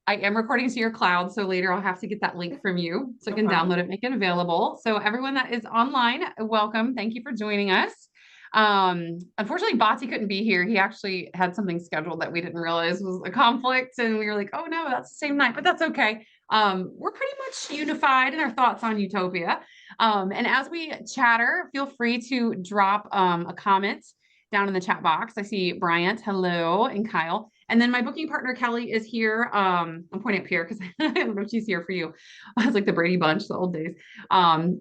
I am recording to your cloud, so later I'll have to get that link from you so I No can problem. download it, make it available. So everyone that is online, welcome. Thank you for joining us. Unfortunately, Bati couldn't be here. He actually had something scheduled that we didn't realize was a conflict, and we were like, "Oh no, that's the same night," but that's okay. We're pretty much unified in our thoughts on Utopia. And as we chatter, feel free to drop a comment down in the chat box. I see Bryant, hello, and Kyle. And then my booking partner, Kelly, is here. I'm pointing up here because I don't know if she's here for you. It's like the Brady Bunch, the old days.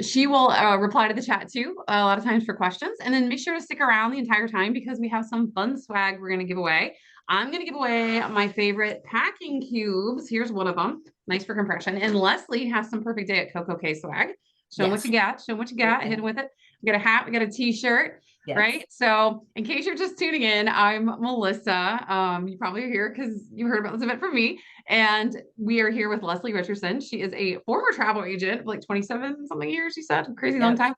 She will reply to the chat too, a lot of times for questions. And then make sure to stick around the entire time because we have some fun swag we're going to give away. I'm going to give away my favorite packing cubes. Here's one of them, nice for compression. And Leslie has some Perfect Day at Coco K swag. Show them what Yes. you got. Show them what you Here got. we Hit them go. with it. We got a hat. We got a t-shirt. Yes. Right. So, in case you're just tuning in, I'm Melissa. You probably are here because you heard about this event from me. And we are here with Leslie Richardson. She is a former travel agent for like 27 something years, she said, crazy long Yes. time,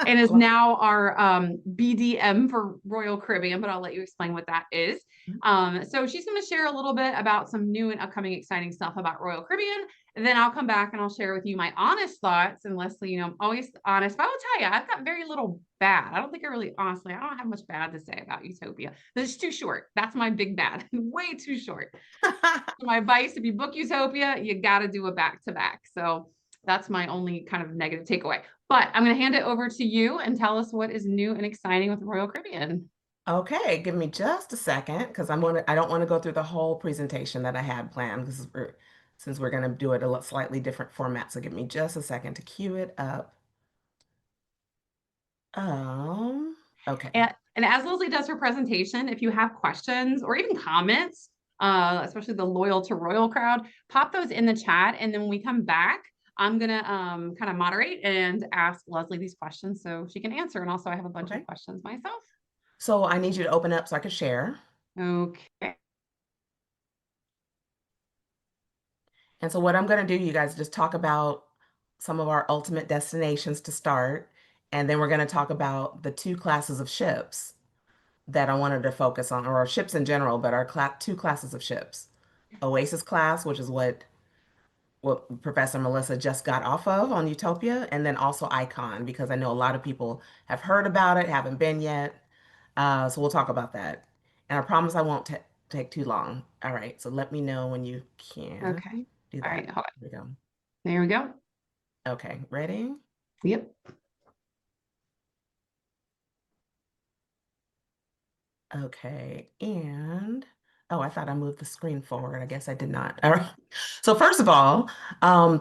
and is now our BDM for Royal Caribbean. But I'll let you explain what that is. So, she's going to share a little bit about some new and upcoming exciting stuff about Royal Caribbean. And then I'll come back and I'll share with you my honest thoughts. And Leslie, I'm always honest, but I will tell you, I've got very little bad. I don't think I really, honestly, I don't have much bad to say about Utopia. It's too short. That's my big bad. Way too short. My advice, if you book Utopia, you got to do a back to back. So that's my only kind of negative takeaway. But I'm going to hand it over to you and tell us what is new and exciting with Royal Caribbean. Okay, give me just a second because I don't want to go through the whole presentation that I had planned because since we're going to do it a slightly different format. So give me just a second to cue it up. Um, okay. And as Leslie does her presentation, if you have questions or even comments, especially the loyal to Royal crowd, pop those in the chat. And then when we come back, I'm going to kind of moderate and ask Leslie these questions so she can answer. And also, I have a bunch of Okay. questions myself. So I need you to open up so I can share. Okay. And so what I'm going to do, you guys, just talk about some of our ultimate destinations to start. And then we're going to talk about the two classes of ships that I wanted to focus on, or ships in general, but our two classes of ships. Oasis class, which is what Professor Melissa just got off of on Utopia, and then also Icon, because I know a lot of people have heard about it, haven't been yet. So we'll talk about that. And I promise I won't take too long. All right, so let me know when you can Okay. do All right. that. Hold on. Here we go. There we go. Okay, ready? Yep. Okay, and oh, I thought I moved the screen forward. I guess I did not. All right. So first of all,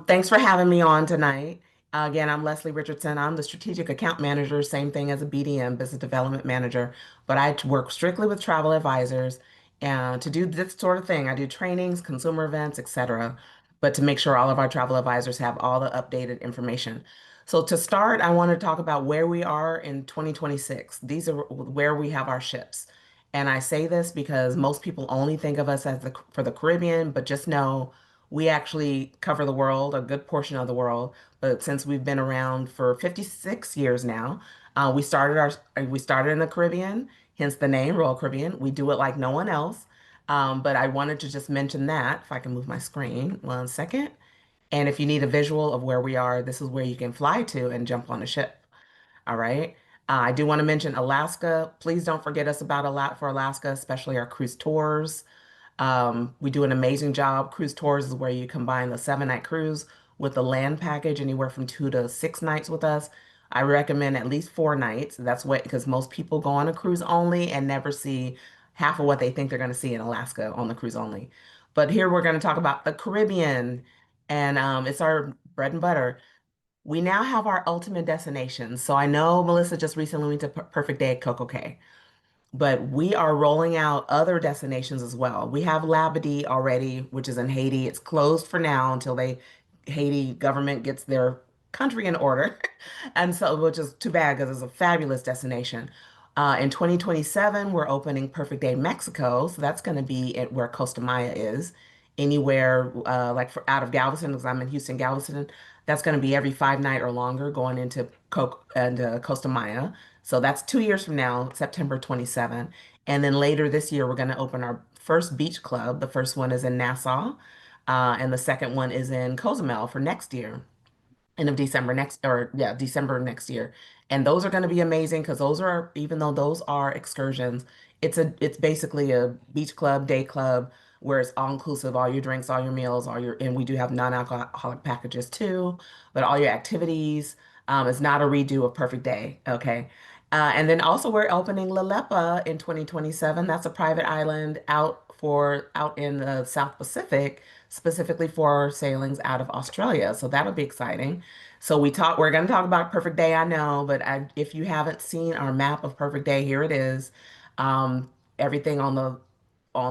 thanks for having me on tonight. Again, I'm Leslie Richardson. I'm the strategic account manager, same thing as a BDM, business development manager, but I work strictly with travel advisors and to do this sort of thing. I do trainings, consumer events, etc., but to make sure all of our travel advisors have all the updated information. So to start, I want to talk about where we are in 2026. These are where we have our ships. And I say this because most people only think of us as for the Caribbean, but just know we actually cover the world, a good portion of the world. But since we've been around for 56 years now, we started in the Caribbean, hence the name Royal Caribbean. We do it like no one else. But I wanted to just mention that, if I can move my screen 1 second. And if you need a visual of where we are, this is where you can fly to and jump on a ship. All right. I do want to mention Alaska. Please don't forget us about a lot for Alaska, especially our cruise tours. We do an amazing job. Cruise tours is where you combine the 7 night cruise with the land package, anywhere from 2 to 6 nights with us. I recommend at least 4 nights. That's what, because most people go on a cruise only and never see half of what they think they're going to see in Alaska on the cruise only. But here we're going to talk about the Caribbean, and it's our bread and butter. We now have our ultimate destination. So I know Melissa just recently went to Perfect Day at Coco Cay, but we are rolling out other destinations as well. We have Labadee already, which is in Haiti. It's closed for now until Haiti government gets their country in order. And so, which is too bad because it's a fabulous destination. In 2027, we're opening Perfect Day Mexico. So that's going to be at where Costa Maya is. Anywhere like for out of Galveston, because I'm in Houston, Galveston, that's going to be every 5 night or longer going into Costa Maya. So that's 2 years from now, September 27. And then later this year, we're going to open our first beach club. The first one is in Nassau. And the second one is in Cozumel for next year, end of December next, or yeah, December next year. And those are going to be amazing because those are, even though those are excursions, it's basically a beach club, day club, where it's all inclusive, all your drinks, all your meals, and we do have non-alcoholic packages too, but all your activities. It's not a redo of Perfect Day, okay? And then also we're opening Lalepa in 2027. That's a private island out in the South Pacific, specifically for sailings out of Australia. So that'll be exciting. We're going to talk about Perfect Day, I know, but if you haven't seen our map of Perfect Day, here it is. Everything on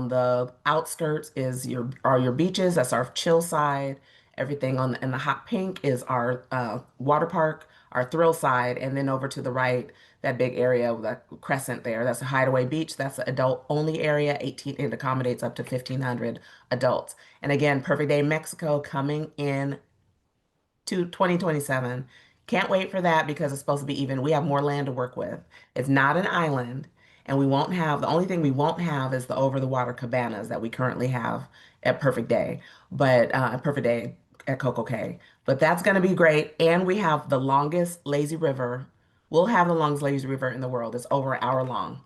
the outskirts are your beaches. That's our chill side. Everything in the hot pink is our water park, our thrill side, and then over to the right, that big area with that crescent there. That's a hideaway beach. That's an adult only area. 18, it accommodates up to 1,500 adults. And again, Perfect Day Mexico coming in to 2027. Can't wait for that because it's supposed to be even. We have more land to work with. It's not an island, and the only thing we won't have is the over the water cabanas that we currently have at Perfect Day, but Perfect Day at Coco Cay. But that's going to be great. And we have the longest lazy river. We'll have the longest lazy river in the world. It's over an hour long.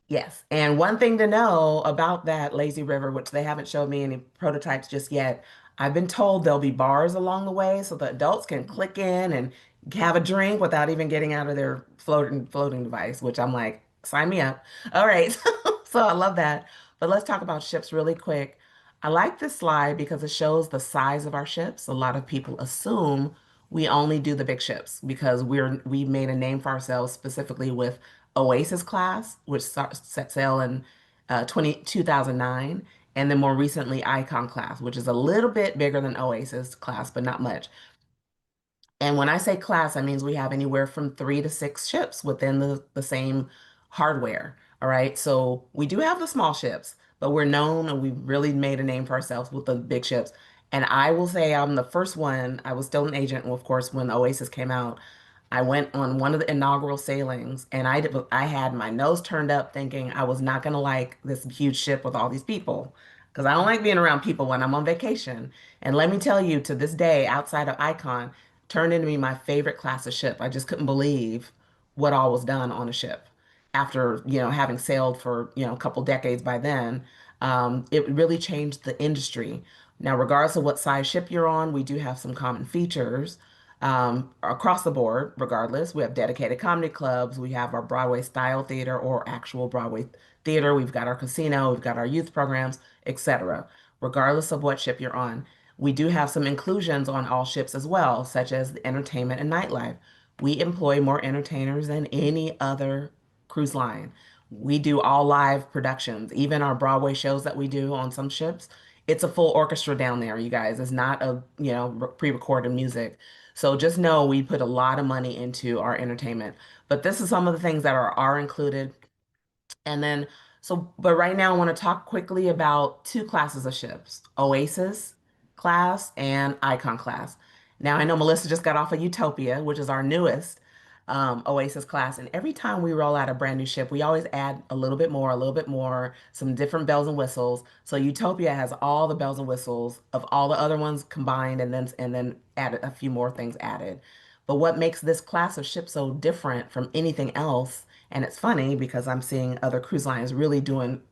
Yes. And one thing to know about that lazy river, which they haven't showed me any prototypes just yet, I've been told there'll be bars along the way so the adults can click in and have a drink without even getting out of their floating device, which I'm like, sign me up. All right. So I love that. But let's talk about ships really quick. I like this slide because it shows the size of our ships. A lot of people assume we only do the big ships because we made a name for ourselves specifically with Oasis class, which set sail in 2009, and then more recently Icon class, which is a little bit bigger than Oasis class, but not much. And when I say class, that means we have anywhere from 3 to 6 ships within the same hardware. All right. So we do have the small ships, but we're known and we really made a name for ourselves with the big ships. And I will say I'm the first one. I was still an agent, of course, when Oasis came out. I went on one of the inaugural sailings and I had my nose turned up thinking I was not going to like this huge ship with all these people because I don't like being around people when I'm on vacation. And let me tell you, to this day, outside of Icon, turned into be my favorite class of ship. I just couldn't believe what all was done on a ship after, having sailed for, a couple decades by then. It really changed the industry. Now, regardless of what size ship you're on, we do have some common features across the board, regardless. We have dedicated comedy clubs. We have our Broadway style theater or actual Broadway theater. We've got our casino. We've got our youth programs, etc. Regardless of what ship you're on. We do have some inclusions on all ships as well, such as the entertainment and nightlife. We employ more entertainers than any other cruise line. We do all live productions, even our Broadway shows that we do on some ships. It's a full orchestra down there, you guys. It's not pre-recorded music. So just know we put a lot of money into our entertainment. But this is some of the things that are included. And then, but right now I want to talk quickly about 2 classes of ships, Oasis class and Icon class. Now, I know Melissa just got off of Utopia, which is our newest Oasis class. And every time we roll out a brand new ship, we always add a little bit more, some different bells and whistles. So Utopia has all the bells and whistles of all the other ones combined and then added a few more things added. But what makes this class of ship so different from anything else, and it's funny because I'm seeing other cruise lines really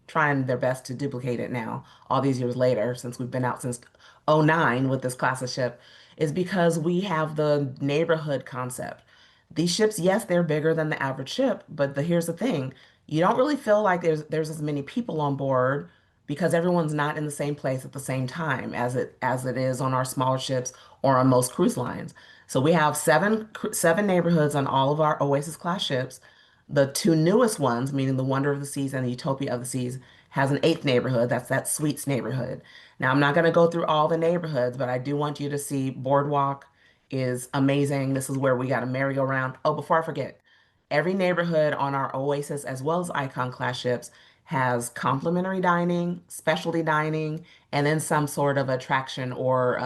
trying their best to duplicate it now, all these years later, since we've been out since '09 with this class of ship, is because we have the neighborhood concept. These ships, yes, they're bigger than the average ship, but here's the thing. You don't really feel like there's as many people on board because everyone's not in the same place at the same time as it is on our smaller ships or on most cruise lines. So we have seven neighborhoods on all of our Oasis class ships. The 2 newest ones, meaning the Wonder of the Seas and the Utopia of the Seas, has an eighth neighborhood. That's that Suites neighborhood. Now, I'm not going to go through all the neighborhoods, but I do want you to see Boardwalk is amazing. This is where we got a merry-go-round. Oh, before I forget, every neighborhood on our Oasis as well as Icon class ships has complimentary dining, specialty dining, and then some sort of attraction or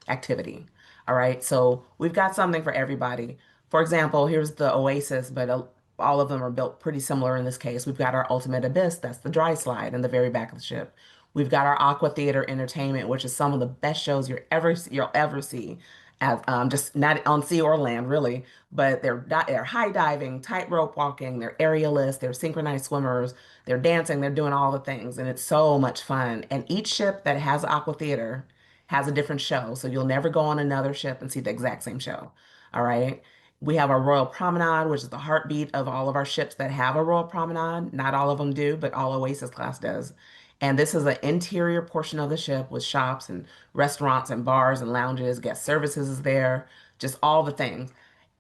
activity. All right, so we've got something for everybody. For example, here's the Oasis, but all of them are built pretty similar in this case. We've got our Ultimate Abyss, that's the dry slide in the very back of the ship. We've got our Aqua Theater Entertainment, which is some of the best shows you'll ever see, at just not on sea or land, really. But they're high diving, tightrope walking, they're aerialists, they're synchronized swimmers, they're dancing, they're doing all the things, and it's so much fun. And each ship that has Aqua Theater has a different show, so you'll never go on another ship and see the exact same show. All right. We have our Royal Promenade, which is the heartbeat of all of our ships that have a Royal Promenade. Not all of them do, but all Oasis class does. And this is an interior portion of the ship with shops and restaurants and bars and lounges. Guest services is there, just all the things.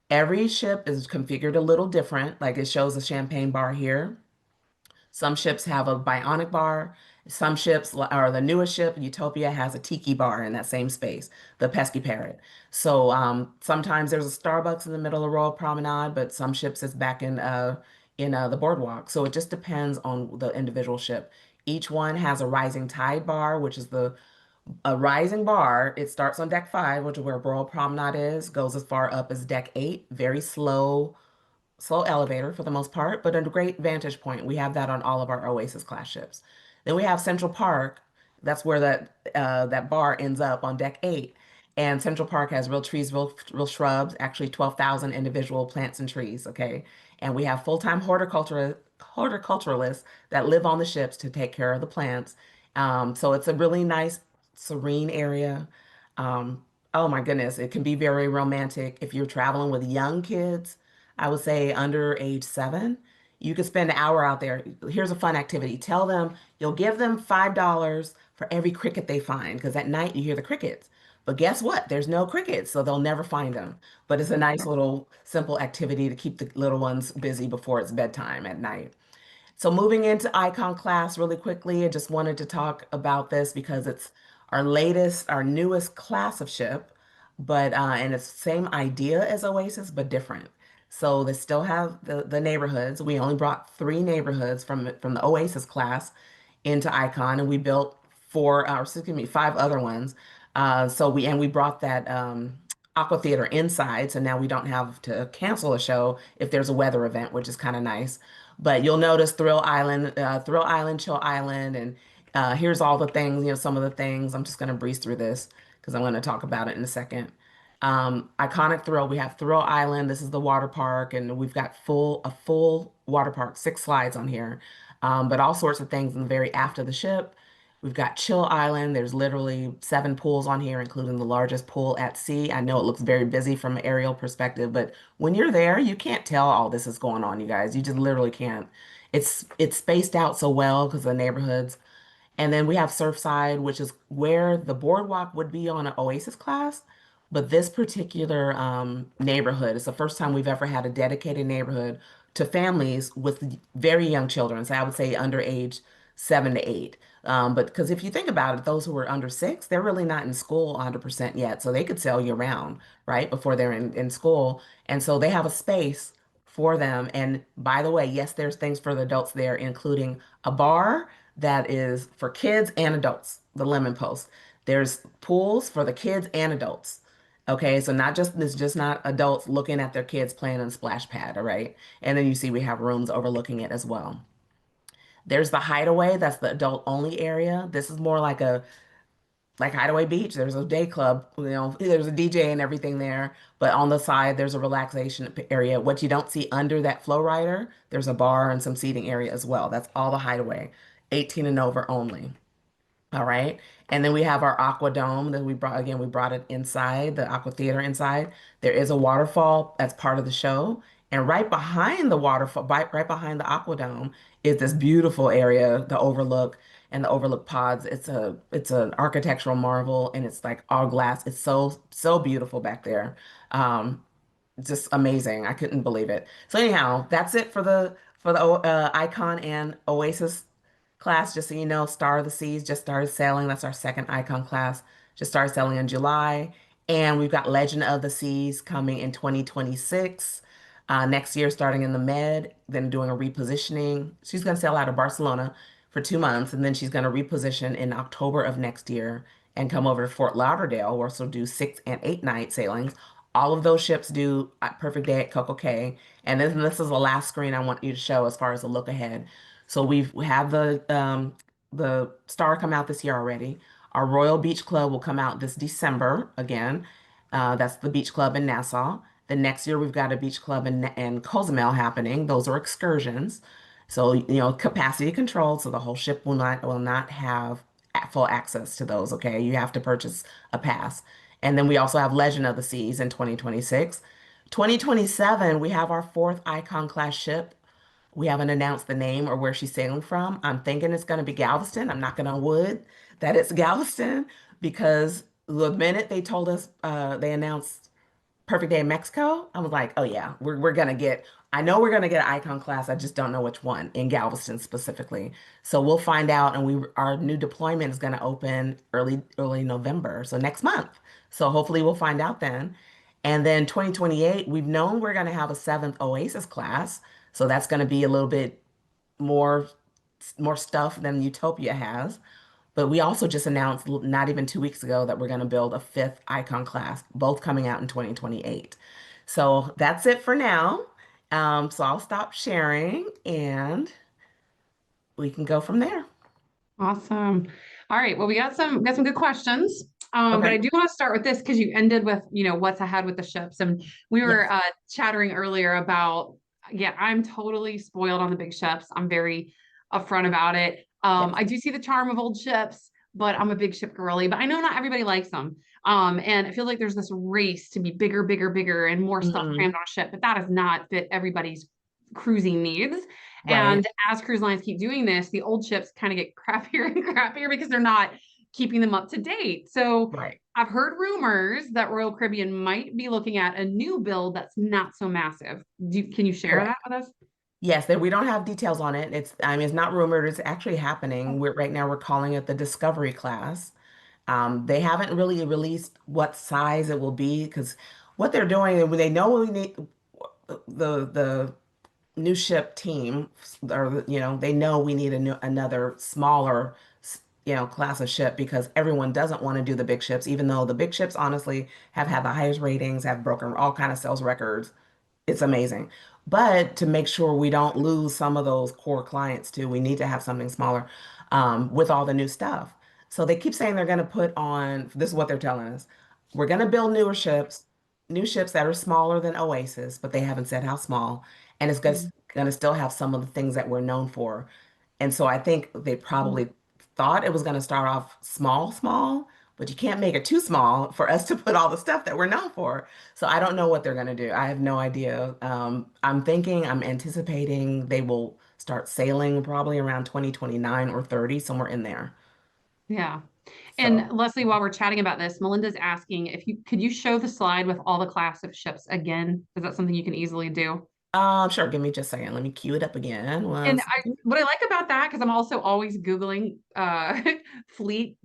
Every ship is configured a little different. Like it shows a champagne bar here. Some ships have a bionic bar. Some ships, or the newest ship, Utopia, has a tiki bar in that same space, the Pesky Parrot. So sometimes there's a Starbucks in the middle of the Royal Promenade, but some ships it's back in the boardwalk. So it just depends on the individual ship. Each one has a rising tide bar, which is the a rising bar. It starts on deck 5, which is where Royal Promenade is, goes as far up as deck 8. Very slow elevator for the most part, but a great vantage point. We have that on all of our Oasis class ships. Then we have Central Park. That's where that bar ends up on deck 8. And Central Park has real trees, real shrubs, actually 12,000 individual plants and trees, okay? And we have full-time horticulturalists that live on the ships to take care of the plants. So it's a really nice, serene area. Oh my goodness, it can be very romantic if you're traveling with young kids. I would say under age 7. You could spend an hour out there. Here's a fun activity. Tell them you'll give them $5 for every cricket they find, because at night you hear the crickets. But guess what? There's no crickets, so they'll never find them. But it's a nice little simple activity to keep the little ones busy before it's bedtime at night. So moving into Icon class really quickly, I just wanted to talk about this because it's our newest class of ship, but and it's the same idea as Oasis, but different. So they still have the neighborhoods. We only brought 3 neighborhoods from the Oasis class into Icon, and we built 5 other ones. We brought that Aqua Theater inside, so now we don't have to cancel a show if there's a weather event, which is kind of nice. But you'll notice Thrill Island, Chill Island, and here's all the things, some of the things. I'm just going to breeze through this because I'm going to talk about it in a second. Iconic Thrill, we have Thrill Island. This is the water park, and we've got a full water park, 6 slides on here, but all sorts of things in the very aft of the ship. We've got Chill Island. There's literally 7 pools on here, including the largest pool at sea. I know it looks very busy from an aerial perspective, but when you're there, you can't tell all this is going on, you guys. You just literally can't. It's spaced out so well because the neighborhoods. And then we have Surfside, which is where the boardwalk would be on an Oasis class. But this particular neighborhood is the first time we've ever had a dedicated neighborhood to families with very young children. So I would say under age 7 to 8. But because if you think about it, those who are under 6, they're really not in school 100% yet. So they could sail year round, right? Before they're in school. And so they have a space for them. And by the way, yes, there's things for the adults there, including a bar that is for kids and adults, the Lemon Post. There's pools for the kids and adults. Okay, so it's just not adults looking at their kids playing on splash pad, all right? And then you see we have rooms overlooking it as well. There's the Hideaway, that's the adult only area. This is more like Hideaway Beach. There's a day club, there's a DJ and everything there, but on the side there's a relaxation area. What you don't see under that flow rider, there's a bar and some seating area as well. That's all the Hideaway, 18 and over only. All right. And then we have our Aqua Dome that we brought it inside, the Aqua Theater inside. There is a waterfall that's part of the show. And right behind the waterfall, right behind the Aqua Dome is this beautiful area, the overlook and the overlook pods. It's an architectural marvel and it's like all glass. It's so beautiful back there. Um, just amazing. I couldn't believe it. So anyhow, that's it for the Icon and Oasis class. Just so you know, Star of the Seas just started sailing. That's our second Icon class. Just started sailing in July. And we've got Legend of the Seas coming in 2026. Next year, starting in the Med, then doing a repositioning. She's going to sail out of Barcelona for 2 months, and then she's going to reposition in October of next year and come over to Fort Lauderdale, where she'll do 6 and 8 night sailings. All of those ships do Perfect Day at Coco Cay. And then this is the last screen I want you to show as far as a look ahead. So we have the the Star come out this year already. Our Royal Beach Club will come out this December again. That's the beach club in Nassau. The next year we've got a beach club in Cozumel happening. Those are excursions. So, capacity controlled, so the whole ship will not have full access to those, okay? You have to purchase a pass. And then we also have Legend of the Seas in 2026. 2027, we have our fourth Icon class ship. We haven't announced the name or where she's sailing from. I'm thinking it's going to be Galveston. I'm knocking on wood that it's Galveston because the minute they told us, they announced Perfect Day in Mexico, I was like, oh yeah, we're gonna get. I know we're gonna get an icon class. I just don't know which one in Galveston specifically. So we'll find out, and our new deployment is gonna open early November, so next month. So hopefully we'll find out then. And then 2028, we've known we're gonna have a seventh Oasis class, so that's gonna be a little bit more more stuff than Utopia has. But we also just announced not even 2 weeks ago that we're going to build a fifth icon class, both coming out in 2028. So that's it for now. So I'll stop sharing and we can go from there. Awesome. All right. Well, we got some good questions. But I Okay. do want to start with this because you ended with, what's ahead with the ships. And we were Yes. chattering earlier about, yeah, I'm totally spoiled on the big ships. I'm very upfront about it. Yes. I do see the charm of old ships, but I'm a big ship girly. But I know not everybody likes them. And it feels like there's this race to be bigger, bigger, bigger, and more stuff Hmm. crammed on a ship. But that does not fit everybody's cruising needs. Right. And as cruise lines keep doing this, the old ships kind of get crappier and crappier because they're not keeping them up to date. So Right. I've heard rumors that Royal Caribbean might be looking at a new build that's not so massive. Can you share that Correct. with us? Yes, that we don't have details on it. It's not rumored, it's actually happening. Right now we're calling it the Discovery class. They haven't really released what size it will be because what they're doing, they know we need the new ship team, or they know we need another smaller, class of ship because everyone doesn't want to do the big ships, even though the big ships honestly have had the highest ratings, have broken all kind of sales records. It's amazing. But to make sure we don't lose some of those core clients too, we need to have something smaller with all the new stuff. So they keep saying they're going to put on, this is what they're telling us. We're going to build new ships that are smaller than Oasis, but they haven't said how small. And it's Mhm. going to still have some of the things that we're known for. And so I think they Mhm. probably thought it was going to start off small, small, but you can't make it too small for us to put all the stuff that we're known for. So I don't know what they're going to do. I have no idea. I'm anticipating they will start sailing probably around 2029 or 30, somewhere in there. Yeah. And So, Leslie, while we're chatting about this, Melinda's asking if you could you show the slide with all the class of ships again? Is that something you can easily do? sure. Give me just a second. Let me cue it up again. One And I second. what I like about that, because I'm also always Googling fleet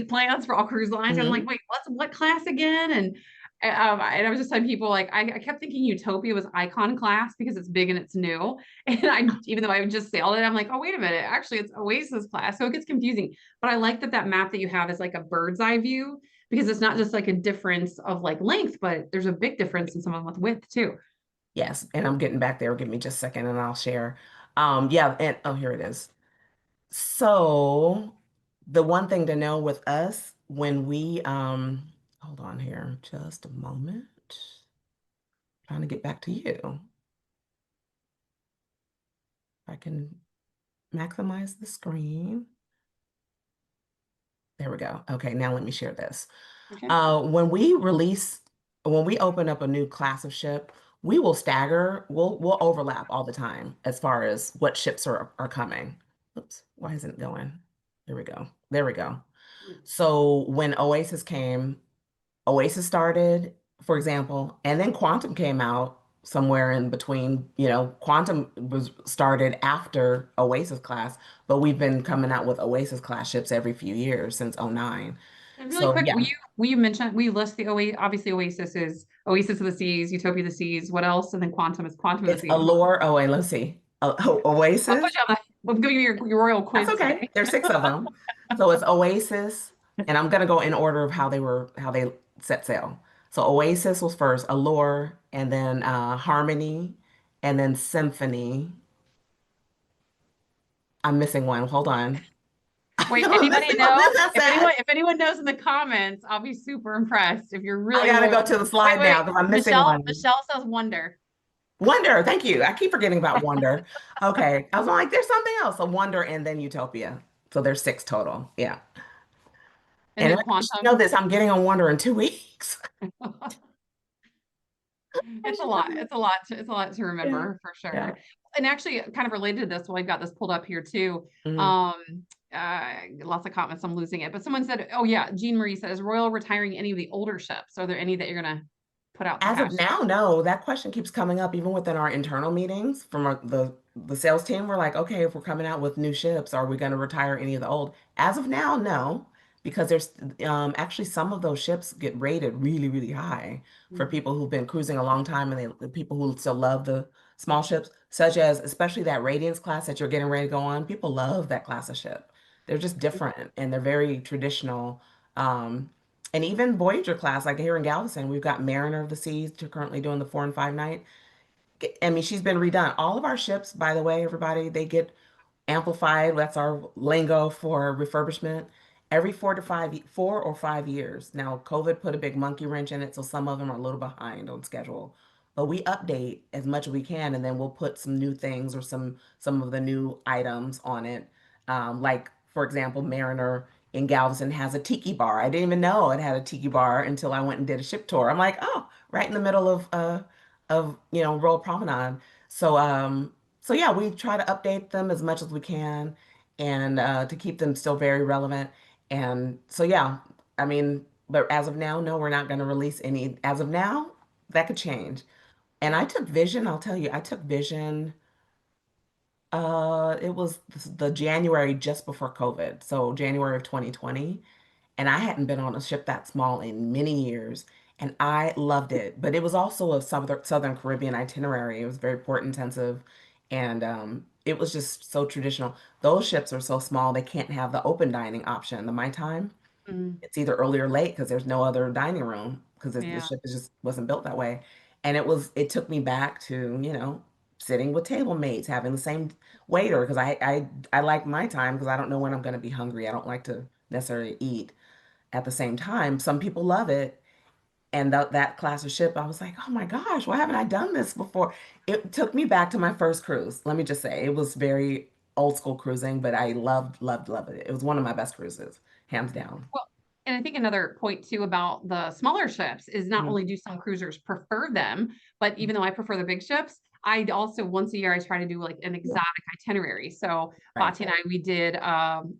plans for all cruise lines. I'm like, Mhm. wait, what class again? And I was just telling people like I kept thinking Utopia was Icon class because it's big and it's new. And I even though I just sailed it, I'm like, oh wait a minute, actually it's Oasis class. So it gets confusing. But I like that map that you have is like a bird's eye view because it's not just like a difference of like length, but there's a big difference in some of them with width too. Yes, and I'm getting back there. Give me just a second and I'll share. Yeah, and oh, here it is. So the one thing to know with us when hold on here just a moment. Trying to get back to you. If I can maximize the screen. There we go. Okay, now let me share this. Okay. When we open up a new class of ship, we will stagger, we'll overlap all the time as far as what ships are coming. Oops, why isn't it going? There we go. There we go. So when Oasis started, for example, and then Quantum came out somewhere in between. Quantum was started after Oasis class, but we've been coming out with Oasis class ships every few years since '09. And really So quick, will yeah, you mention we list the Oasis, obviously Oasis is Oasis of the Seas, Utopia of the Seas, what else? And then Quantum is Quantum of the it's Seas. Allure. Oh, wait, let's see. I'll put Oasis. you on the, I'm giving you your royal That's quiz okay. today. There's six of them. So it's Oasis, and I'm gonna go in order of how they set sail. So Oasis was first, Allure, and then Harmony, and then Symphony. I'm missing one. Hold on. Wait, Let's anybody see what know? this has said. If anyone knows in the comments, I'll be super impressed if you're I really gotta go loyal. to the Wait, slide now wait. because I'm missing one. Michelle says wonder. Wonder, thank you. I keep forgetting about Wonder. Okay. I was like, there's something else. A Wonder and then Utopia. So there's six total. Yeah. And And then if I should know quantum. this, I'm getting on Wonder in 2 weeks. I It's a should lot. know. It's a lot to Yeah. remember for Yeah. sure. And actually kind of related to this, well, I've got this pulled up here too. Mhm. Um, lots of comments, I'm losing it. But someone said, oh yeah, Jean Marie said, is Royal retiring any of the older ships? Are there any that you're gonna put out to As of pasture? now, no. That question keeps coming up even within our internal meetings from the sales team. We're like, okay, if we're coming out with new ships, are we going to retire any of the old? As of now, no, because there's actually some of those ships get rated really, really high for Mhm. people who've been cruising a long time and the people who still love the small ships, such as especially that Radiance class that you're getting ready to go on. People love that class of ship. They're just different and they're very traditional. Um, and even Voyager class, like here in Galveston, we've got Mariner of the Seas currently doing the 4 and 5 night. I mean, she's been redone. All of our ships, by the way, everybody, they get amplified. That's our lingo for refurbishment. Every 4 or 5 years. Now, COVID put a big monkey wrench in it, so some of them are a little behind on schedule. But we update as much as we can, and then we'll put some new things or some of the new items on it. Like, for example, Mariner in Galveston has a tiki bar. I didn't even know it had a tiki bar until I went and did a ship tour. I'm like, oh, right in the middle of Royal Promenade. So so yeah, we try to update them as much as we can and to keep them still very relevant. And so yeah, I mean, but as of now, no, we're not going to release any. As of now, that could change. And I took Vision, I'll tell you, I took Vision it was the January just before COVID, so January of 2020. And I hadn't been on a ship that small in many years, and I loved it. But it was also a Southern Caribbean itinerary. It was very port intensive, and it was just so traditional. Those ships are so small they can't have the open dining option. The My Time, Mm, it's either early or late because there's no other dining room because the yeah. ship is just wasn't built that way. And it took me back to, sitting with table mates, having the same waiter because I like my time because I don't know when I'm going to be hungry. I don't like to necessarily eat at the same time. Some people love it. And that class of ship, I was like, oh my gosh, why haven't I done this before? It took me back to my first cruise. Let me just say, it was very old school cruising, but I loved, loved, loved it. It was one of my best cruises, hands down. Well, and I think another point too about the smaller ships is not Mhm. only do some cruisers prefer them, but even though I prefer the big ships, I also once a year I try to do like an exotic itinerary. So Right. Bati and I we did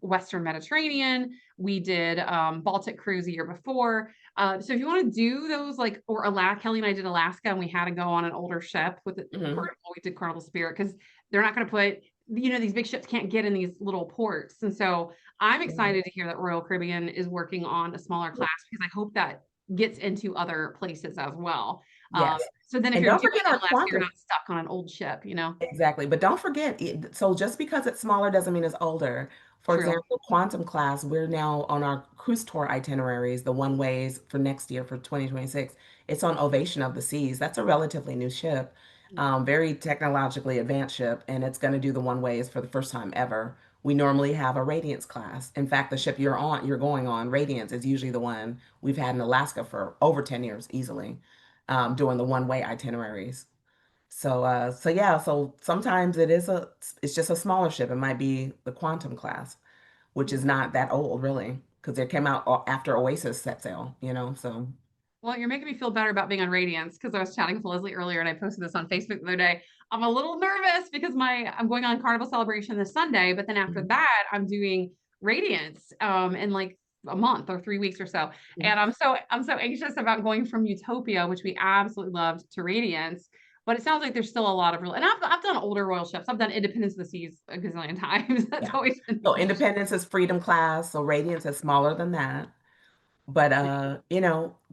Western Mediterranean, we did Baltic cruise a year before. So if you want to do those like or Alaska, Kelly and I did Alaska and we had to go on an older ship with the Hmm. Carnival. We did Carnival Spirit because they're not going to put these big ships can't get in these little ports, and so I'm Right. excited to hear that Royal Caribbean is working on a smaller class because I hope that gets into other places as well. Yes. So then if And you're don't doing forget an our Alaska, you're quantum. not stuck on an old ship, Exactly. But don't forget, so just because it's smaller doesn't mean it's older. For True. example, quantum class, we're now on our cruise tour itineraries, the one ways for next year for 2026. It's on Ovation of the Seas. That's a relatively new ship, very technologically advanced ship, and it's going to do the one ways for the first time ever. We normally have a Radiance class. In fact, the ship you're going on, Radiance, is usually the one we've had in Alaska for over 10 years easily, doing the one-way itineraries. So yeah, so sometimes it's just a smaller ship. It might be the Quantum class, which is not that old really, because it came out after Oasis set sail. So Well, you're making me feel better about being on Radiance because I was chatting with Leslie earlier and I posted this on Facebook the other day. I'm a little nervous because I'm going on Carnival Celebration this Sunday, but then after mhm, that, I'm doing Radiance in like a month or 3 weeks or so. mhm. And I'm so anxious about going from Utopia, which we absolutely loved, to Radiance. But it sounds like there's still a lot of real, and I've done older royal ships. I've done Independence of the Seas a gazillion times. That's Yeah. always been So fun. Independence is Freedom class, so Radiance is smaller than that. But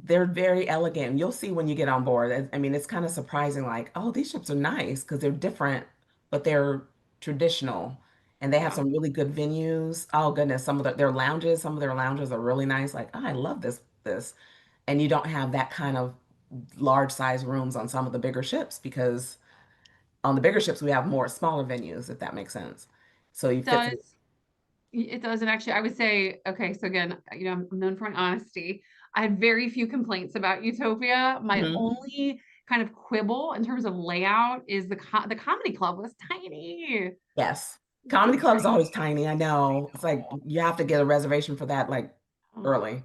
they're very elegant. You'll see when you get on board. I mean, it's kind of surprising, like, oh, these ships are nice because they're different, but they're traditional. And they have Yeah. some really good venues. Oh goodness, some of their lounges are really nice. Like, oh, I love this. And you don't have that kind of large size rooms on some of the bigger ships because on the bigger ships we have more smaller venues, if that makes sense. So you fit some, Does It does. And actually, I would say, okay, so again, I'm known for my honesty. I had very few complaints about Utopia. My Mhm. only kind of quibble in terms of layout is the comedy club was tiny. Yes. It Comedy was club is tiny. always tiny. I know. It's like you have to get a reservation for that like Oh, early.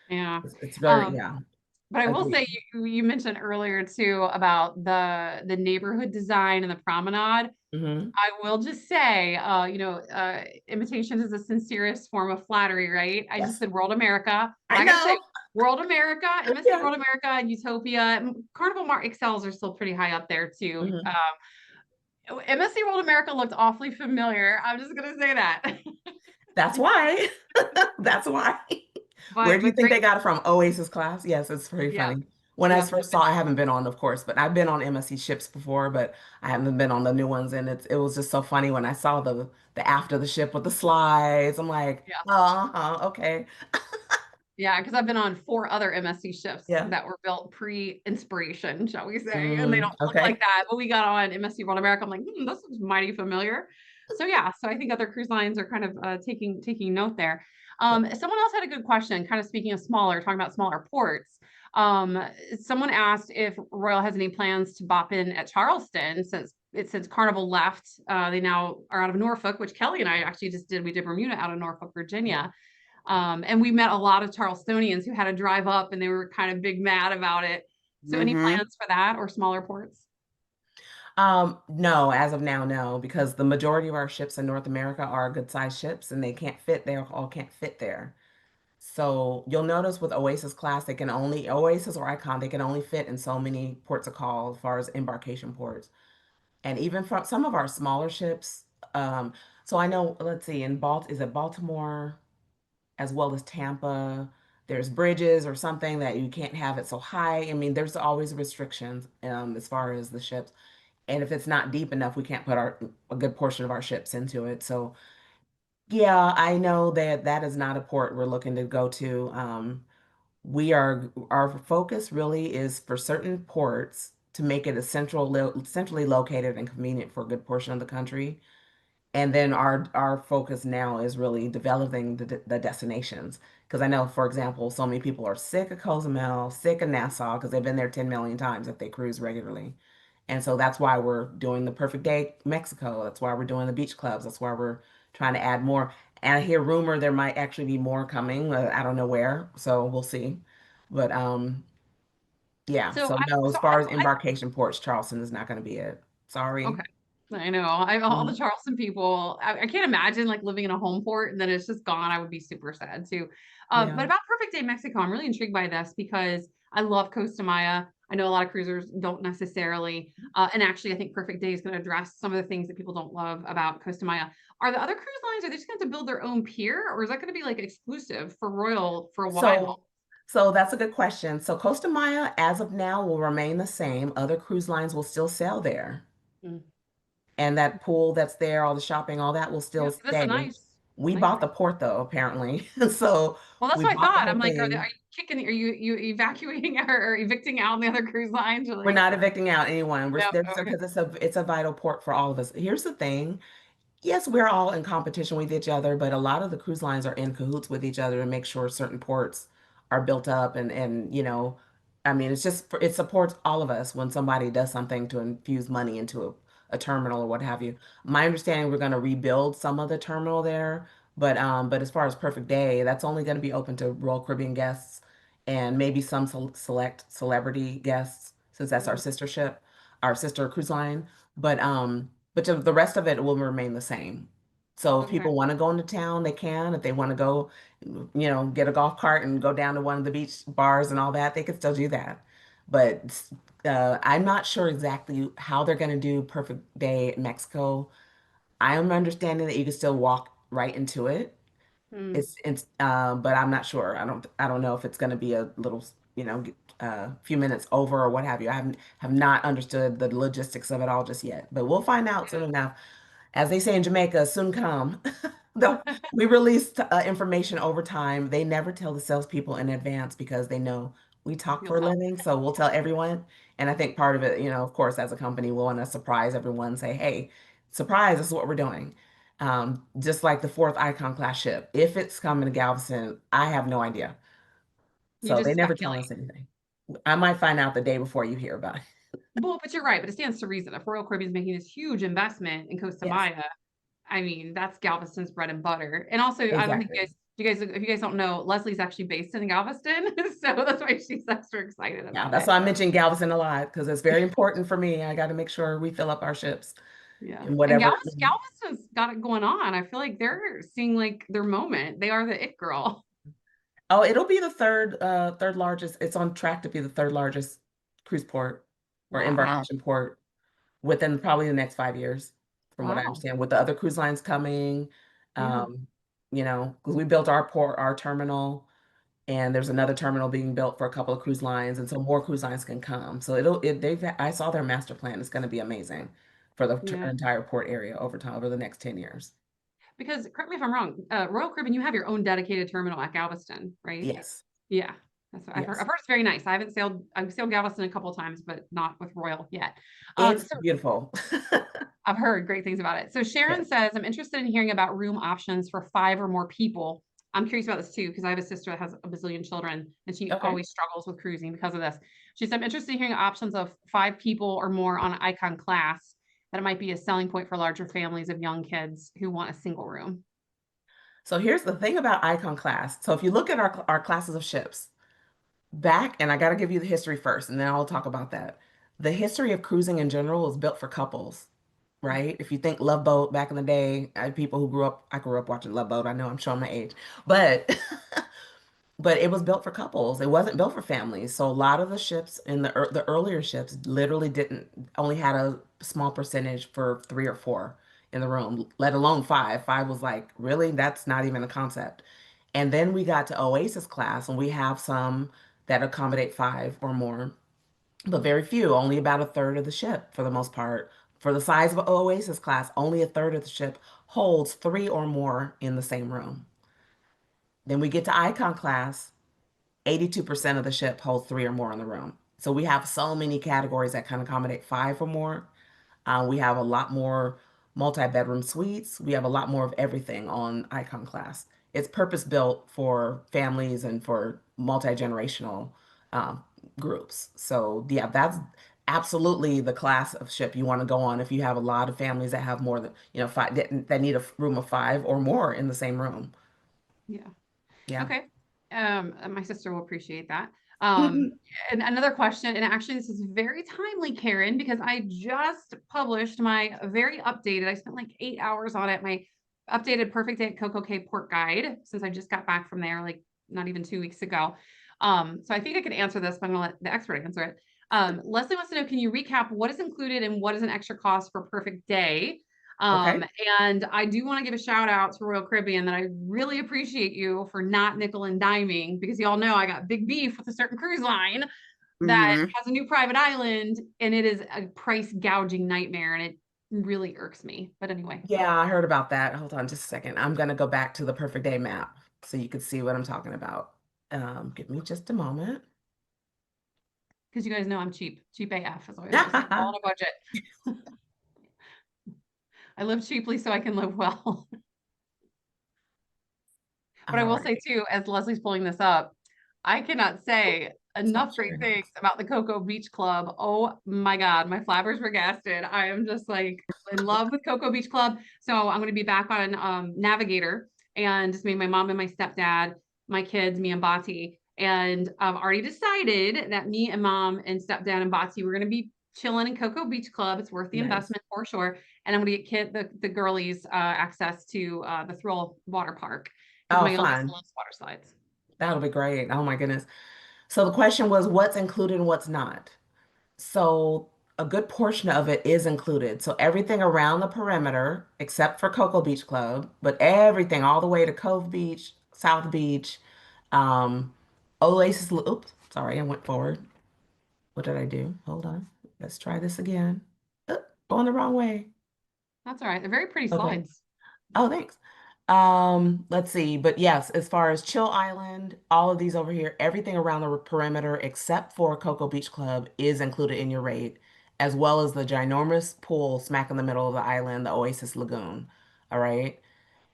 yeah. It's very, Um, yeah, but I will say agreed. you mentioned earlier too about the neighborhood design and the promenade. Hmm. I will just say, imitation is the sincerest form of flattery, right? I just Yes. said World America, but I I gotta say, know. World America, MSC Yeah. World America, and Utopia, Carnival Mart Excels are still pretty high up there too. Hmm. MSC World America looked awfully familiar. I'm just gonna say that. That's why. That's why. Where do you But think great, they got it from? Oasis class? Yes, it's very yeah, funny. When I yeah. first saw, I haven't been on, of course, but I've been on MSC ships before, but I haven't been on the new ones, and it was just so funny when I saw the after the ship with the slides. I'm like, Yeah. okay, Yeah, because I've been on four other MSC ships yeah, that were built pre-inspiration, shall we say, and they don't look like okay. that. But we got on MSC World America. I'm like, this looks mighty familiar. So yeah, so I think other cruise lines are kind of taking note there. Someone else had a good question, kind of speaking of smaller, talking about smaller ports. Um, Someone asked if Royal has any plans to bop in at Charleston since Carnival left. They now are out of Norfolk, which Kelly and I actually just did. We did Bermuda out of Norfolk, Yeah. Virginia. And we met a lot of Charlestonians who had to drive up and they were kind of big mad about it. So any Hmm. plans for that or smaller ports? No, as of now, no, because the majority of our ships in North America are good-sized ships and they all can't fit there. So you'll notice with Oasis Class, Oasis or Icon, they can only fit in so many ports of call as far as embarkation ports. And even from some of our smaller ships, um, so I know, let's see, is it Baltimore as well as Tampa? There's bridges or something that you can't have it so high. I mean, there's always restrictions as far as the ships. And if it's not deep enough, we can't put a good portion of our ships into it. So yeah, I know that that is not a port we're looking to go to. Our focus really is for certain ports to make it a centrally located and convenient for a good portion of the country. And then our focus now is really developing the destinations. Because I know, for example, so many people are sick of Cozumel, sick of Nassau, because they've been there 10 million times if they cruise regularly. And so that's why we're doing the Perfect Day Mexico. That's why we're doing the beach clubs. That's why we're trying to add more. And I hear rumor there might actually be more coming. I don't know where, so we'll see. But yeah. So So I no, as so far as embarkation ports, Charleston is not going to be it. Sorry. Okay. I know. All the Mhm. Charleston people, I can't imagine like living in a home port and then it's just gone. I would be super sad too. Yeah. But about Perfect Day Mexico, I'm really intrigued by this because I love Costa Maya. I know a lot of cruisers don't necessarily. And actually, I think Perfect Day is going to address some of the things that people don't love about Costa Maya. Are the other cruise lines, are they just going to build their own pier or is that going to be like exclusive for Royal for a while? So, so that's a good question. So Costa Maya, as of now, will remain the same. Other cruise lines will still sail there. Mm. And that pool that's there, all the shopping, all that will Yeah, still that's a stay. We nice bought pier. the port though, apparently. So Well, that's we what I bought the thought. I'm whole like, are thing. you kicking? Are you evacuating or evicting out the other cruise lines? Or We're like, not evicting out anyone. We're no, there okay, because it's a vital port for all of us. Here's the thing. Yes, we're all in competition with each other, but a lot of the cruise lines are in cahoots with each other to make sure certain ports are built up and I mean it supports all of us when somebody does something to infuse money into a terminal or what have you. My understanding we're going to rebuild some of the terminal there, but as far as Perfect Day, that's only going to be open to Royal Caribbean guests and maybe some select celebrity guests since that's our mm, sister ship, our sister cruise line. But the rest of it will remain the same. So if okay. people want to go into town, they can. If they want to go, get a golf cart and go down to one of the beach bars and all that, they can still do that. But I'm not sure exactly how they're going to do Perfect Day in Mexico. I am understanding that you can still walk right into it. Mm, But I'm not sure. I don't know if it's going to be a little, few minutes over or what have you. Have not understood the logistics of it all just yet, but we'll find out soon enough. As they say in Jamaica, soon come. We release information over time. They never tell the salespeople in advance because they know we talk you'll for a tell. living, so we'll tell everyone. And I think part of it, of course, as a company, we want to surprise everyone, say, "Hey, surprise! This is what we're doing." Just like the fourth Icon class ship. If it's coming to Galveston, I have no idea. You So they just never tell speculate. us anything. I might find out the day before you hear about it. Well, but you're right. But it stands to reason. If Royal Caribbean is making this huge investment in Costa Yes, Maya, I mean, that's Galveston's bread and butter. And also, I don't think exactly. if you guys don't know, Leslie's actually based in Galveston. So that's why she's extra excited Yeah, about that's it. why I mentioned Galveston a lot because it's very important for me. I got to make sure we fill up our ships Yeah. and And whatever. Galveston's got it going on. I feel like they're seeing like their moment. They are the it girl. Oh, it'll be the third largest. It's on track to be the third largest cruise port or Wow. embarkation port within probably the next 5 years, from what I Wow. understand, with the other cruise lines coming. Yeah. Um, because we built our port, our terminal, and there's another terminal being built for a couple of cruise lines, and so more cruise lines can come. So I saw their master plan. It's going to be amazing for the Yeah. entire port area over time, over the next 10 years. Because correct me if I'm wrong, Royal Caribbean, you have your own dedicated terminal at Galveston, right? Yes, Yeah. That's what I've heard. yes. I've heard it's very nice. I've sailed Galveston a couple of times, but not with Royal yet. It's So beautiful. I've heard great things about it. So Sharon Yes. says, I'm interested in hearing about room options for 5 or more people. I'm curious about this too, because I have a sister that has a bazillion children and she Okay. always struggles with cruising because of this. She said, I'm interested in hearing options of 5 people or more on Icon class, that it might be a selling point for larger families of young kids who want a single room. So here's the thing about Icon class. So if you look at our classes of ships, back, and I got to give you the history first, and then I'll talk about that. The history of cruising in general is built for couples, right? If you think Love Boat back in the day, people who I grew up watching Love Boat. I know I'm showing my age, but but it was built for couples. It wasn't built for families. So a lot of the ships in the earlier ships literally didn't only had a small percentage for three or four in the room, let alone five. Five was like, really? That's not even a concept. And then we got to Oasis class, and we have some that accommodate five or more, but very few, only about a third of the ship for the most part. For the size of Oasis class, only a third of the ship holds three or more in the same room. Then we get to Icon class, 82% of the ship holds three or more in the room. So we have so many categories that can accommodate five or more. We have a lot more multi-bedroom suites. We have a lot more of everything on Icon class. It's purpose-built for families and for multi-generational um, groups. So yeah, that's absolutely the class of ship you want to go on if you have a lot of families that have more than, five that need a room of five or more in the same room. Yeah. Yeah. Okay. My sister will appreciate that. And another question, and actually this is very timely, Karen, because I just published my very updated, I spent like 8 hours on it, my updated Perfect Day at Coco Cay Port Guide, since I just got back from there, like not even 2 weeks ago. So I think I could answer this, but I'm gonna let the expert answer it. Leslie wants to know, can you recap what is included and what is an extra cost for Perfect Day? Um, Okay. and I do want to give a shout out to Royal Caribbean that I really appreciate you for not nickel and diming, because y'all know I got big beef with a certain cruise line that Hmm. has a new private island and it is a price gouging nightmare and it really irks me. But anyway, Yeah, I heard about that. Hold on just a second. I'm gonna go back to the perfect day map so you can see what I'm talking about. Give me just a moment. because you guys know I'm cheap, cheap AF, as I always say, all on a budget. I live cheaply so I can live well. But I All will say right. too, as Leslie's pulling this up, I cannot say Stop enough great sharing. things about the Cocoa Beach Club. Oh my God, my flabbers were gasted. I am just like in love with Cocoa Beach Club. So I'm going to be back on Navigator, and just me, my mom and my stepdad, my kids, me and Bati. And I've already decided that me and mom and stepdad and Bati, we're going to be chilling in Cocoa Beach Club. It's worth the Nice. investment for sure. And I'm going to get the girlies access to the Thrill Water Park because Oh, my youngest fun. loves water slides. That'll be great. Oh my goodness. So the question was what's included and what's not. So a good portion of it is included. So everything around the perimeter, except for Cocoa Beach Club, but everything all the way to Cove Beach, South Beach, um, Oasis. Oops, sorry, I went forward. What did I do? Hold on. Let's try this again. Going the wrong way. That's all right. They're very pretty Okay. slides. Oh, thanks. Let's see. But yes, as far as Chill Island, all of these over here, everything around the perimeter except for Cocoa Beach Club is included in your rate, as well as the ginormous pool smack in the middle of the island, the Oasis Lagoon. All right.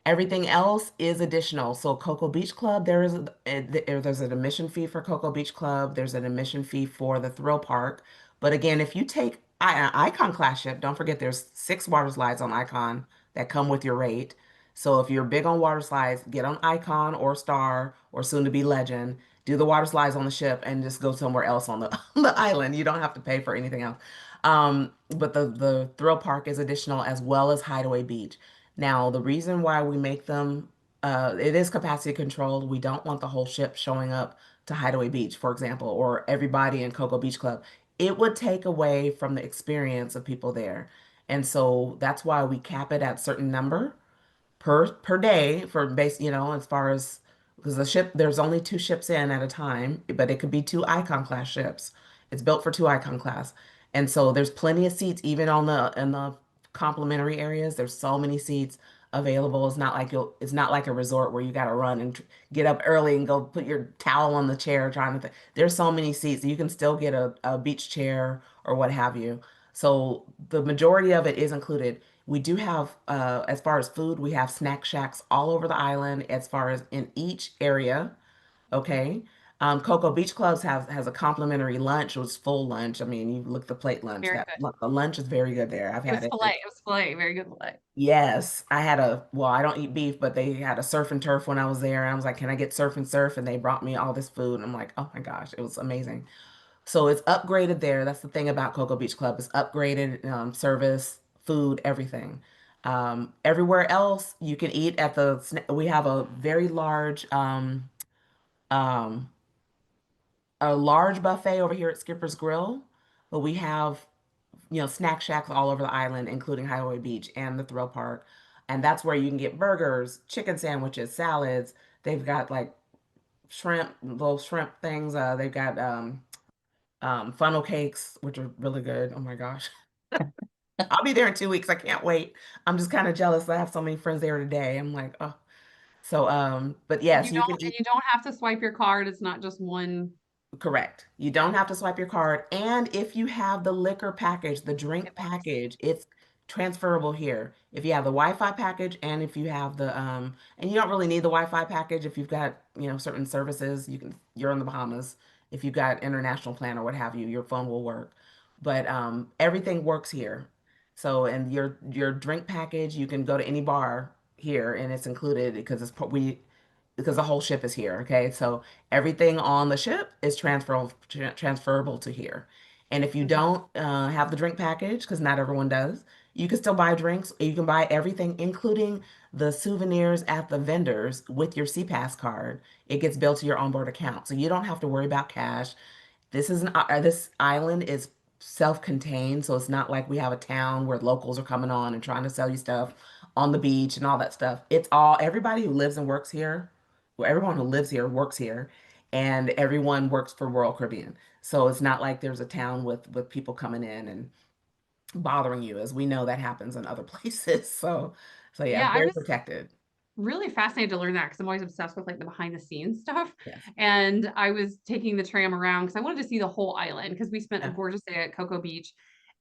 Everything else is additional. So Cocoa Beach Club, there's an admission fee for Cocoa Beach Club. There's an admission fee for the thrill park. But again, if you take Icon class ship, don't forget there's 6 water slides on Icon that come with your rate. So if you're big on water slides, get on Icon or Star or soon to be Legend. Do the water slides on the ship and just go somewhere else on the on the island. You don't have to pay for anything else. But the thrill park is additional as well as Hideaway Beach. Now, the reason why we make them, it is capacity controlled. We don't want the whole ship showing up to Hideaway Beach, for example, or everybody in Cocoa Beach Club. It would take away from the experience of people there. And so that's why we cap it at certain number per day for base, as far as because the ship there's only 2 ships in at a time, but it could be 2 Icon class ships. It's built for 2 Icon class. And so there's plenty of seats even on the in the complimentary areas. There's so many seats available. It's not like a resort where you got to run and get up early and go put your towel on the chair there's so many seats. You can still get a beach chair or what have you. So the majority of it is included. We do have, as far as food, we have snack shacks all over the island, as far as in each area. Okay. Cocoa Beach Clubs has a complimentary lunch, it was full lunch. I mean, you look at the plate lunch. Very good. The lunch is very good there. I've It had was it. filet. It was filet. Very good filet. Yes, well, I don't eat beef, but they had a surf and turf when I was there. And I was like, can I get surf and surf? And they brought me all this food. And I'm like, oh my gosh, it was amazing. So it's upgraded there. That's the thing about Cocoa Beach Club. It's upgraded, service, food, everything. Everywhere else you can eat at we have um, a large buffet over here at Skipper's Grill, but we have, snack shacks all over the island, including Highway Beach and the Thrill Park. And that's where you can get burgers, chicken sandwiches, salads. They've got like shrimp, little shrimp things. They've got funnel cakes, which are really good. Oh my gosh. I'll be there in 2 weeks. I can't wait. I'm just kind of jealous. I have so many friends there today. I'm like, oh. So, but And yes, you can eat. you don't have to swipe your card. It's not just one Correct. You don't have to swipe your card. And if you have the liquor package, the drink box. package, it's transferable here. If you have the Wi-Fi package and if you have and you don't really need the Wi-Fi package if you've got, certain services, you're in the Bahamas. If you've got international plan or what have you, your phone will work. But everything works here. So, and your drink package, you can go to any bar here and it's included because the whole ship is here. Okay, so everything on the ship is transferable to here. And if you Mhm. don't have the drink package, because not everyone does, you can still buy drinks. You can buy everything, including the souvenirs at the vendors with your CPass card. It gets billed to your onboard account, so you don't have to worry about cash. This island is self-contained, so it's not like we have a town where locals are coming on and trying to sell you stuff on the beach and all that stuff. It's all everybody who lives and works here, well, everyone who lives here works here, and everyone works for Royal Caribbean. So it's not like there's a town with people coming in and bothering you, as we know that happens in other places. So yeah, Yeah, I very was protected. really fascinated to learn that because I'm always obsessed with like the behind the scenes stuff. Yes. And I was taking the tram around because I wanted to see the whole island because we spent a Yeah. gorgeous day at Cocoa Beach.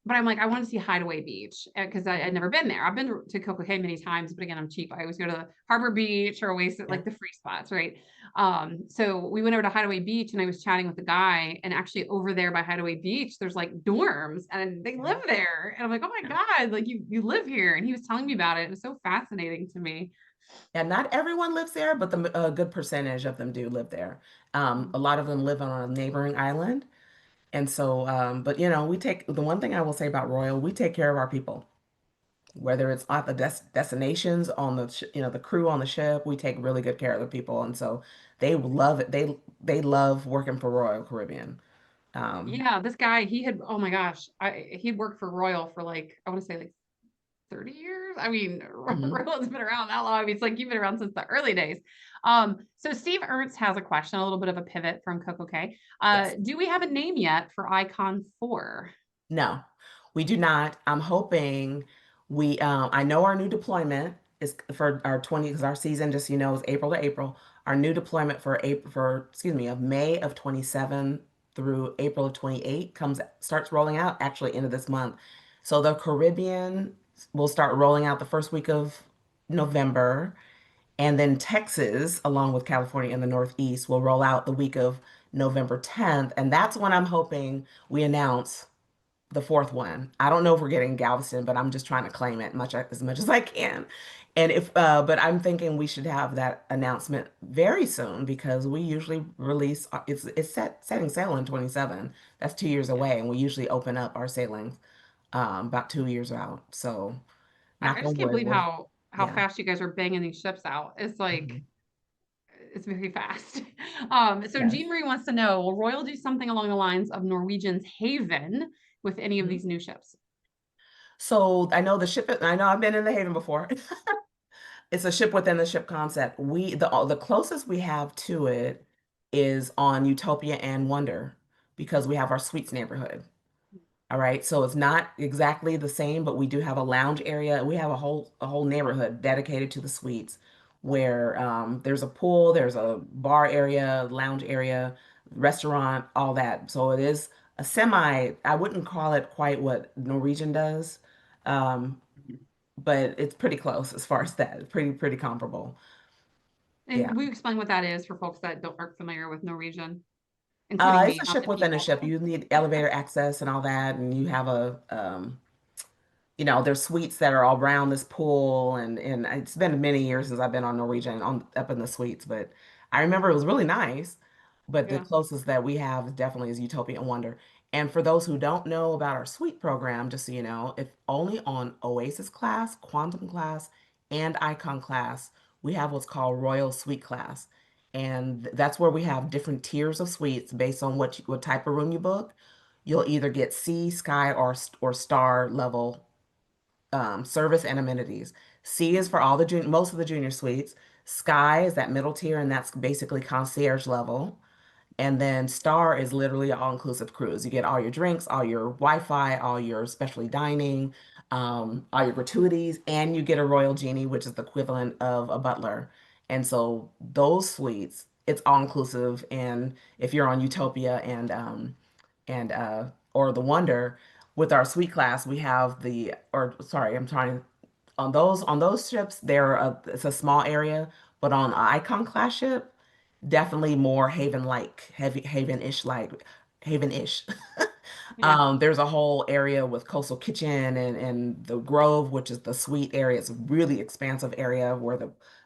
But I'm like, I want to see Hideaway Beach because I'd never been there. I've been to Coco Cay many times, but again, I'm cheap. I always go to Harbor Beach or Oasis, Yeah. like the free spots, right? So we went over to Hideaway Beach and I was chatting with the guy, and actually over there by Hideaway Beach, there's like dorms and they Yeah. live there. And I'm like, oh my Yeah. God, like you live here. And he was telling me about it. It was so fascinating to me. And not everyone lives there, but a good percentage of them do live there. A lot of them live on a neighboring island. And so, but the one thing I will say about Royal, we take care of our people, whether it's at the destinations on the crew on the ship, we take really good care of the people. And so they love it. They love working for Royal Caribbean. Um, Yeah, this guy, he had, oh my gosh, he'd worked for Royal for like, I want to say like 30 years. I mean, mhm. Royal's been around that long. I mean, it's like you've been around since the early days. So Steve Ernst has a question, a little bit of a pivot from Coco K. Yes. Do we have a name yet for Icon 4? No, we do not. I'm hoping I know our new deployment is for our 20, because our season, just, is April to April. Our new deployment excuse me, of May of 27 through April of 28 starts rolling out actually end of this month. So the Caribbean will start rolling out the first week of November. And then Texas, along with California and the Northeast, will roll out the week of November 10th. And that's when I'm hoping we announce the fourth one. I don't know if we're getting Galveston, but I'm just trying to claim it as much as I can. And but I'm thinking we should have that announcement very soon because we usually release, it's setting sail in 27. That's 2 years Yeah. away, and we usually open up our sailings about 2 years out. So knock I just on can't wood, believe we'll, how yeah. fast you guys are banging these ships out. It's like Mhm. it's very fast. So Yes. Jean Marie wants to know, will Royal do something along the lines of Norwegian's Haven with any of Mhm. these new ships? So I know I know I've been in the Haven before. It's a ship within the ship concept. The closest we have to it is on Utopia and Wonder because we have our suites neighborhood. All right. So it's not exactly the same, but we do have a lounge area. We have a whole neighborhood dedicated to the suites where there's a pool, there's a bar area, lounge area, restaurant, all that. So it is a semi, I wouldn't call it quite what Norwegian does. Um, but it's pretty close as far as that. Pretty comparable. Yeah. And we explain what that is for folks that aren't familiar with Norwegian, including It's me, a not ship the within a people. ship. You need elevator access and all that, and you have there's suites that are all around this pool, and it's been many years since I've been on Norwegian on up in the suites, but I remember it was really nice. But the Yeah. closest that we have definitely is Utopia and Wonder. And for those who don't know about our suite program, just so you know, if only on Oasis class, Quantum class, and Icon class, we have what's called Royal Suite class. And that's where we have different tiers of suites based on what type of room you book. You'll either get C, Sky, or Star level service and amenities. C is for all most of the junior suites. Sky is that middle tier, and that's basically concierge level. And then Star is literally an all-inclusive cruise. You get all your drinks, all your Wi-Fi, all your specialty dining, all your gratuities, and you get a Royal Genie, which is the equivalent of a butler. And so those suites, it's all-inclusive. And if you're on Utopia and or the Wonder, with our suite class, we have or sorry, I'm trying on those ships, it's a small area, but on Icon class ship, definitely more Haven-like, heavy Haven-ish like Haven-ish. Yeah. There's a whole area with coastal kitchen and the Grove, which is the suite area. It's a really expansive area where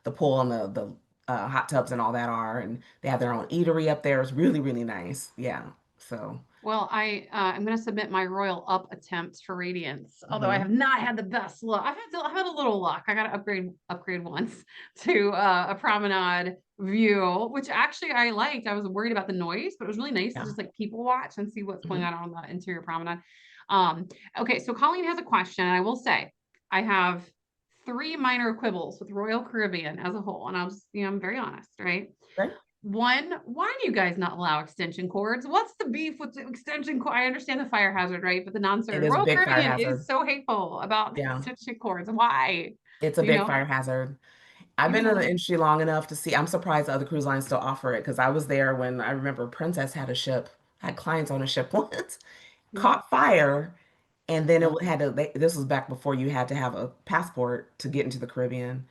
the pool and the hot tubs and all that are, and they have their own eatery up there. It's really nice. Yeah. So, Well, I'm going to submit my Royal Up attempts for Radiance, although I mhm. have not had the best luck. I've had a little luck. I got to upgrade once to a promenade view, which actually I liked. I was worried about the noise, but it was really nice to Yeah. just like people watch and see what's going Mhm. on the interior promenade. Um, okay, so Colleen has a question, and I will say I have three minor quibbles with Royal Caribbean as a whole, and I'm very honest, right? Right. One, why do you guys not allow extension cords? What's the beef with the extension cord? I understand the fire hazard, right? But the It non-service is a Royal big fire Caribbean is hazard. so hateful about the Yeah. extension cords. Why? It's a Do you big know? fire hazard. I've Do you been in the know? industry long enough to see. I'm surprised other cruise lines still offer it because I was there when I remember Princess had a ship, had clients on a ship once, Yeah. caught fire, and then Yeah. this was back before you had to have a passport to get into the Caribbean.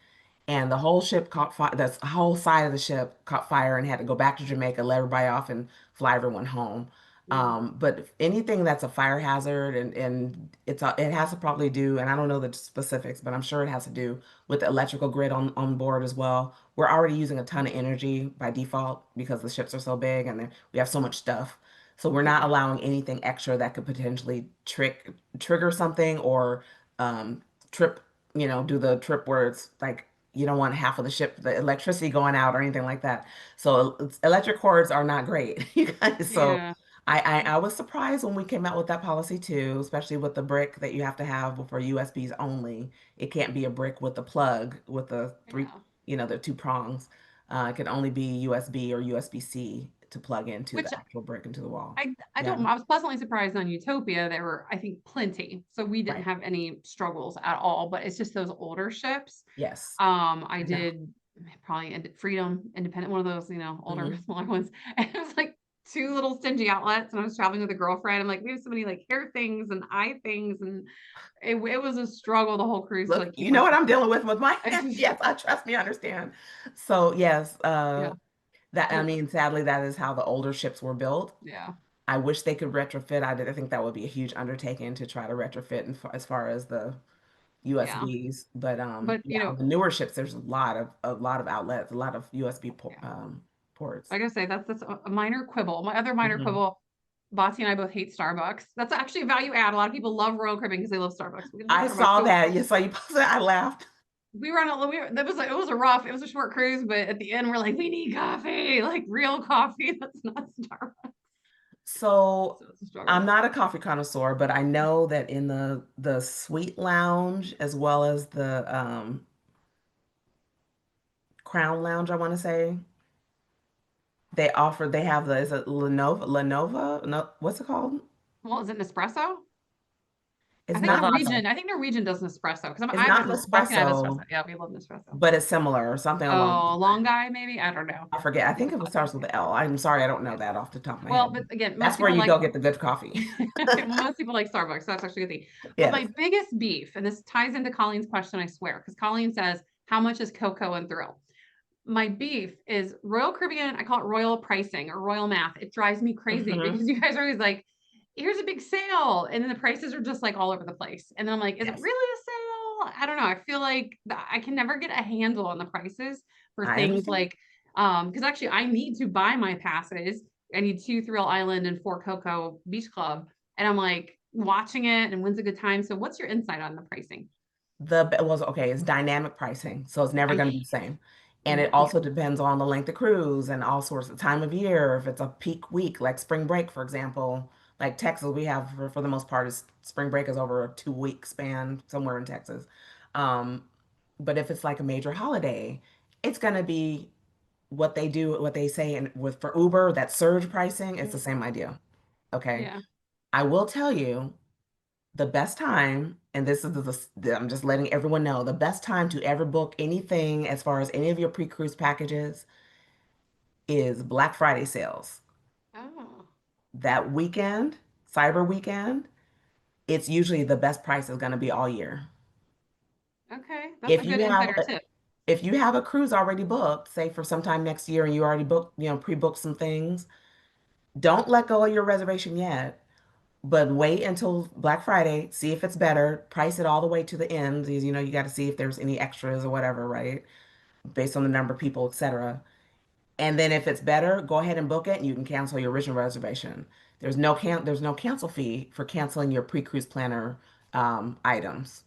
And the whole ship caught fire. The whole side of the ship caught fire and had to go back to Jamaica, let everybody off, and fly everyone home. Yeah. But if anything that's a fire hazard and it has to probably do, and I don't know the specifics, but I'm sure it has to do with the electrical grid on board as well. We're already using a ton of energy by default because the ships are so big and we have so much stuff. So we're not Yeah. allowing anything extra that could potentially trigger something or um, trip, do the trip where it's like you don't want half of the ship, the electricity going out or anything like that. So electric cords are not great, you guys. So Yeah. I was surprised when we came out with that policy too, especially with the brick that you have to have for USBs only. It can't be a brick with the plug with the three, Yeah. the two prongs. It can only be USB or USB-C to plug into Which the actual brick into the wall. I Yeah, don't I was pleasantly surprised on Utopia. There were, I think, plenty. So we didn't right. have any struggles at all, but it's just those older ships. Yes, I I know. did probably Freedom, Independent, one of those, older Hmm. smaller ones. And it was like two little stingy outlets, and I was traveling with a girlfriend. I'm like, we have so many like hair things and eye things, and it was a struggle the whole cruise to Look, like keep you know what I'm myself. dealing with my yes, I trust me, I understand. So yes, Yeah, that I but mean, sadly, that is how the older ships were built. yeah, I wish they could retrofit. I think that would be a huge undertaking to try to retrofit as far as the yeah. USBs. But But yeah, on the newer ships, there's a lot of outlets, a lot of USB yeah, ports. like I say, that's a minor quibble. My other minor Mhm. quibble. Botsy and I both hate Starbucks. That's actually a value add. A lot of people love Royal Caribbean because they love Starbucks. We don't I hate Starbucks. saw So that. Yes, so you posted. I laughed. we were on a that was like it was a short cruise, but at the end we're like, we need coffee, like real coffee. That's not Starbucks. So So it's a I'm struggle. not a coffee connoisseur, but I know that in the suite lounge as well as the Crown Lounge, I want to say they have the is it Lenovo? No, what's it called? Well, is it Nespresso? It's not I think Norwegian does Nespresso because it's I'm not Botsy and I have espresso. Nespresso, Yeah, we love Nespresso. but it's similar or something along those Oh, long lines. guy, maybe? I don't know. I forget. I Speak think with it Botsy. starts with the L. I'm sorry, I don't know Yeah. that off the top of my Well, head. but again, most That's where people you like go get the good coffee. most people like Starbucks, so that's actually a good thing. But Yes. my biggest beef, and this ties into Colleen's question, I swear, because Colleen says, how much is cocoa and thrill? My beef is Royal Caribbean. I call it royal pricing or royal math. It drives me crazy Hmm. because you guys are always like, here's a big sale. And then the prices are just like all over the place. And then I'm like, is it Yes. really a sale? I don't know. I feel like I can never get a handle on the prices for I things understand. like, because actually I need to buy my passes. I need two Thrill Island and four Cocoa Beach Club. And I'm like watching it and when's a good time. So what's your insight on the pricing? Okay, it's dynamic pricing, so it's never I going to be the same. And it yeah. also depends on the length of cruise and all sorts of time of year. If it's a peak week, like spring break, for example, like Texas, we have for the most part is spring break is over a 2 week span somewhere in Texas. Um, but if it's like a major holiday, it's going to be what they say, and with for Uber, that surge pricing, it's the same idea. Okay. Yeah. I will tell you the best time, and this is I'm just letting everyone know, the best time to ever book anything as far as any of your pre-cruise packages is Black Friday sales. Oh. That weekend, Cyber Weekend, it's usually the best price is going to be all year. Okay, that's a If good you have insider tip. if you have a cruise already booked, say for sometime next year and you already booked, pre-booked some things, don't let go of your reservation yet. But wait until Black Friday, see if it's better, price it all the way to the end. Because, you got to see if there's any extras or whatever, right? Based on the number of people, etc. And then if it's better, go ahead and book it and you can cancel your original reservation. There's no cancel fee for canceling your pre-cruise planner items.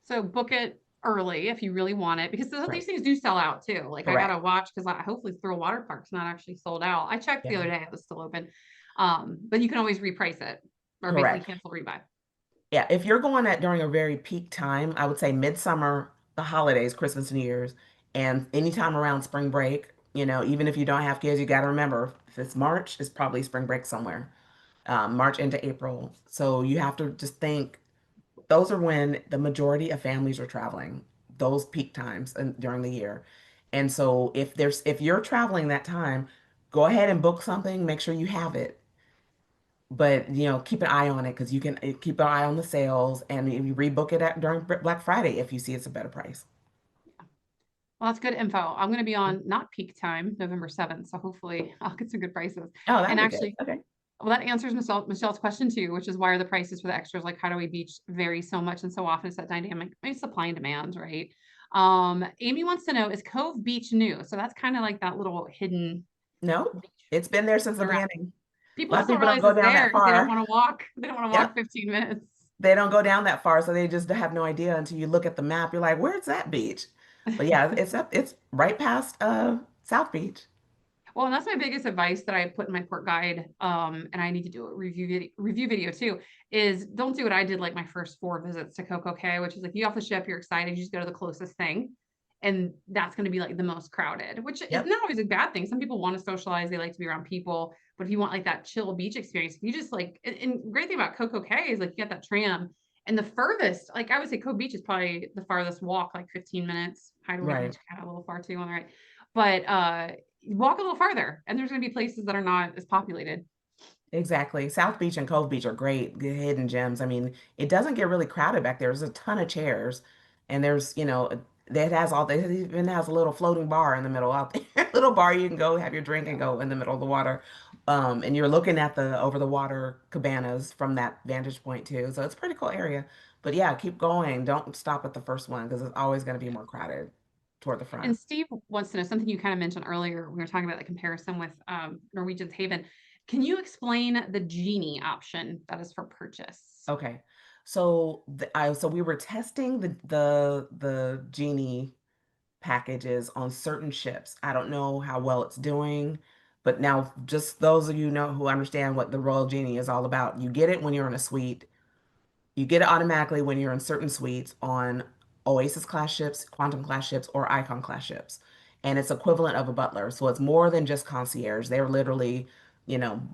So book it early if you really want it because these Right. things do sell out too. Like I gotta Correct. watch because I hopefully Thrill Water Park's not actually sold out. I checked the Yeah. other day, it was still open. But you can always reprice it or basically Correct. cancel rebuy. Yeah, if you're going at during a very peak time, I would say midsummer, the holidays, Christmas, New Year's, and anytime around spring break, even if you don't have kids, you got to remember if it's March, it's probably spring break somewhere, March into April. So you have to just think those are when the majority of families are traveling, those peak times and during the year. And so if you're traveling that time, go ahead and book something, make sure you have it, but keep an eye on it because you can keep an eye on the sales and you rebook it during Black Friday if you see it's a better price. Well, that's good info. I'm gonna be on not peak time, November 7th. So hopefully I'll get some good prices. Oh, And that'd be good. actually, Okay. well, that answers Michelle's question too, which is why are the prices for the extras like how do we beach vary so much and so often? It's that dynamic, maybe supply and demand, right? Amy wants to know is Cove Beach new? So that's kind of like that little hidden No, beach it's been there since the around. beginning. A People lot of just don't people don't realize go it's down there that because they don't far. want to walk. They don't want to walk Yep. 15 minutes. They don't go down that far, so they just have no idea until you look at the map. You're like, where's that beach? But yeah, it's right past South Beach. Well, and that's my biggest advice that I put in my port guide. And I need to do a review video too, is don't do what I did like my first 4 visits to Coco Cay, which is like you off the ship, you're excited, you just go to the closest thing. And that's going to be like the most crowded, which is Yep. not always a bad thing. Some people want to socialize, they like to be around people. But if you want like that chill beach experience, if you just like, and great thing about Coco Cay is like you get that tram. And the furthest, like I would say, Cove Beach is probably the farthest walk, like 15 minutes. Hideaway Beach, Right. kind of a little far too on the right. But walk a little farther, and there's going to be places that are not as populated. Exactly. South Beach and Cove Beach are great, good hidden gems. I mean, it doesn't get really crowded back there. There's a ton of chairs, and there's, that has all, it even has a little floating bar in the middle out there. Little bar you can go have your drink and go in the middle of the water. And you're looking at the over the water cabanas from that vantage point too. So it's a pretty cool area. But yeah, keep going. Don't stop at the first one because it's always going to be more crowded toward the And front. Steve wants to know something you kind of mentioned earlier. We were talking about the comparison with Norwegian's Haven. Can you explain the Genie option that is for purchase? Okay. So we were testing the Genie packages on certain ships. I don't know how well it's doing, but now just those of you know who understand what the Royal Genie is all about, you get it when you're in a suite. You get it automatically when you're in certain suites on Oasis class ships, Quantum class ships, or Icon class ships. And it's equivalent of a butler. So it's more than just concierge. They're literally,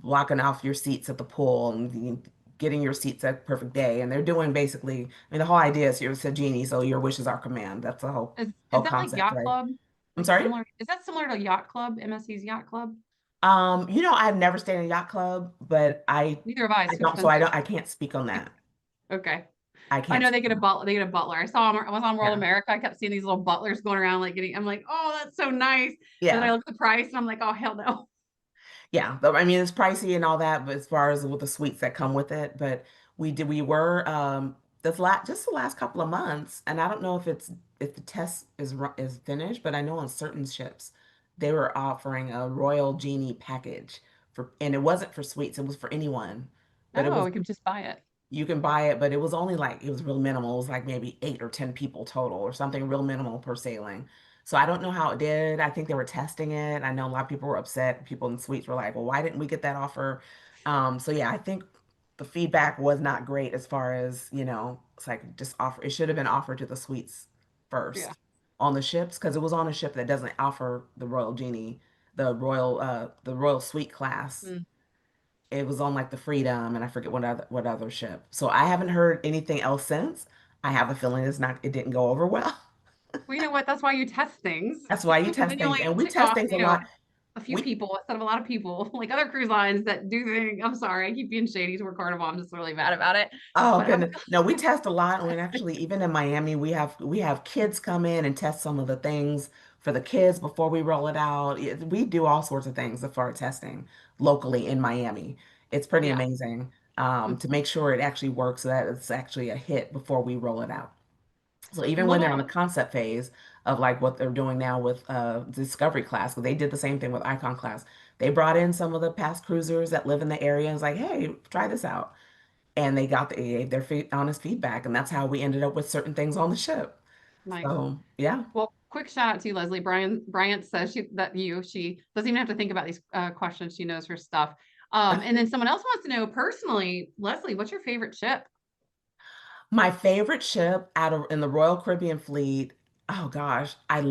blocking off your seats at the pool and getting your seats at perfect day. And they're doing basically, I mean, the whole idea is you're a genie, so your wishes are command. That's the whole Is whole that like concept, Yacht right? Club? I'm Like sorry? similar? Is that similar to Yacht Club, MSC's Yacht Club? I've never stayed in a yacht club, but Neither have I. It's I too don't, so I expensive. don't, I can't speak on that. Okay. I I can't know speak on that. they get a butler. I saw him, I was on World Yeah. America. I kept seeing these little butlers going around like getting, I'm like, oh, that's so nice. But then I Yeah. look at the price and I'm like, oh, hell no. Yeah, I mean it's pricey and all that, but as far as with the suites that come with it, but we were this la just the last couple of months, and I don't know if the test is finished, but I know on certain ships they were offering a Royal Genie package and it wasn't for suites, it was for anyone, but it Oh, was we could just buy it. you can buy it, but it was only like it was real minimal. It was like maybe 8 or 10 people total or something real minimal per sailing. So I don't know how it did. I think they were testing it. I know a lot of people were upset. People in the suites were like, "Well, why didn't we get that offer?" So yeah, I think the feedback was not great as far as, it's like just offer. It should have been offered to the suites Yeah. first on the ships because it was on a ship that doesn't offer the Royal Genie, the Royal Suite class. Mm. It was on like the Freedom and I forget what other ship. So I haven't heard anything else since. I have a feeling it didn't go over well. Well, you know what? That's why you test things. That's why you And test then you things. only And we tick test off, things a lot. a few We people instead of a lot of people, like other cruise lines that do things. I'm sorry, I keep being shady toward Carnival. I'm just really mad about it. Oh But I'm goodness. No, we test a lot. And actually even in Miami, we have kids come in and test some of the things for the kids before we roll it out. We do all sorts of things as far as testing locally in Miami. It's pretty yeah. amazing Mm. to make sure it actually works so that it's actually a hit before we roll it out. So even when they're on the Little concept phase of like what they're doing now with Discovery class, 'cause they did the same thing with Icon class. They brought in some of the past cruisers that live in the area and was like, hey, try this out. And they gave their honest feedback, and that's how we ended up with certain things on the ship. nice. So yeah. Well, quick shout out to you, Leslie. Bryant says she doesn't even have to think about these questions. She knows her stuff. And then someone else wants to know personally, Leslie, what's your favorite ship? My favorite ship out of in the Royal Caribbean fleet, oh gosh, I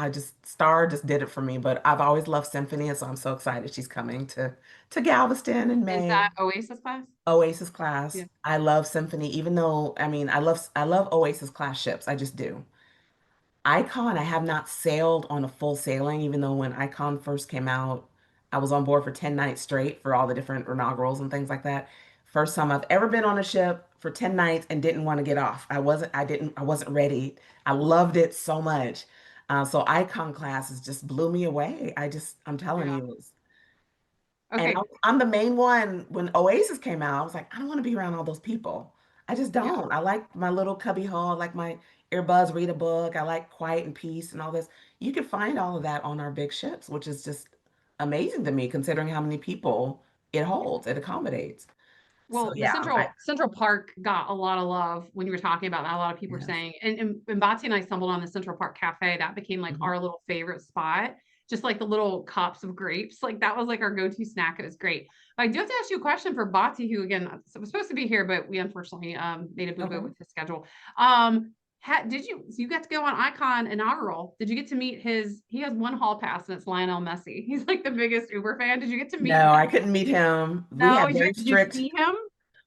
just Star just did it for me, but I've always loved Symphony, and so I'm so excited she's coming to Galveston in Is May. that Oasis class? Oasis Yeah. class. I love Symphony, even though I mean I love Oasis class ships. I just do. Icon, I have not sailed on a full sailing, even though when Icon first came out, I was on board for 10 nights straight for all the different inaugurals and things like that. First time I've ever been on a ship for 10 nights and didn't want to get off. I wasn't ready. I loved it so much. So Icon classes just blew me away. I'm telling Yeah. you, and Okay. I'm the main one when Oasis came out. I was like, I don't want to be around all those people. I just Yeah. don't. I like my little cubby hole. I like my earbuds, read a book. I like quiet and peace and all this. You can find all of that on our big ships, which is just amazing to me considering how many people it holds, it accommodates. So Well, the yeah, Central Park got a lot of love when you were talking about that. A lot of people were yes. saying, and Batsy and I stumbled on the Central Park Cafe. That became like Mhm. our little favorite spot. Just like the little cups of grapes, like that was like our go-to snack. It was great. But I do have to ask you a question for Batsy, who again was supposed to be here, but we unfortunately made a boo-boo Okay. with his schedule. Um, so you got to go on Icon inaugural? Did you get to meet his? He has one hall pass, and it's Lionel Messi. He's like the biggest Uber fan. Did you get to meet No, him? I couldn't meet him. We No, had very did you strict see him?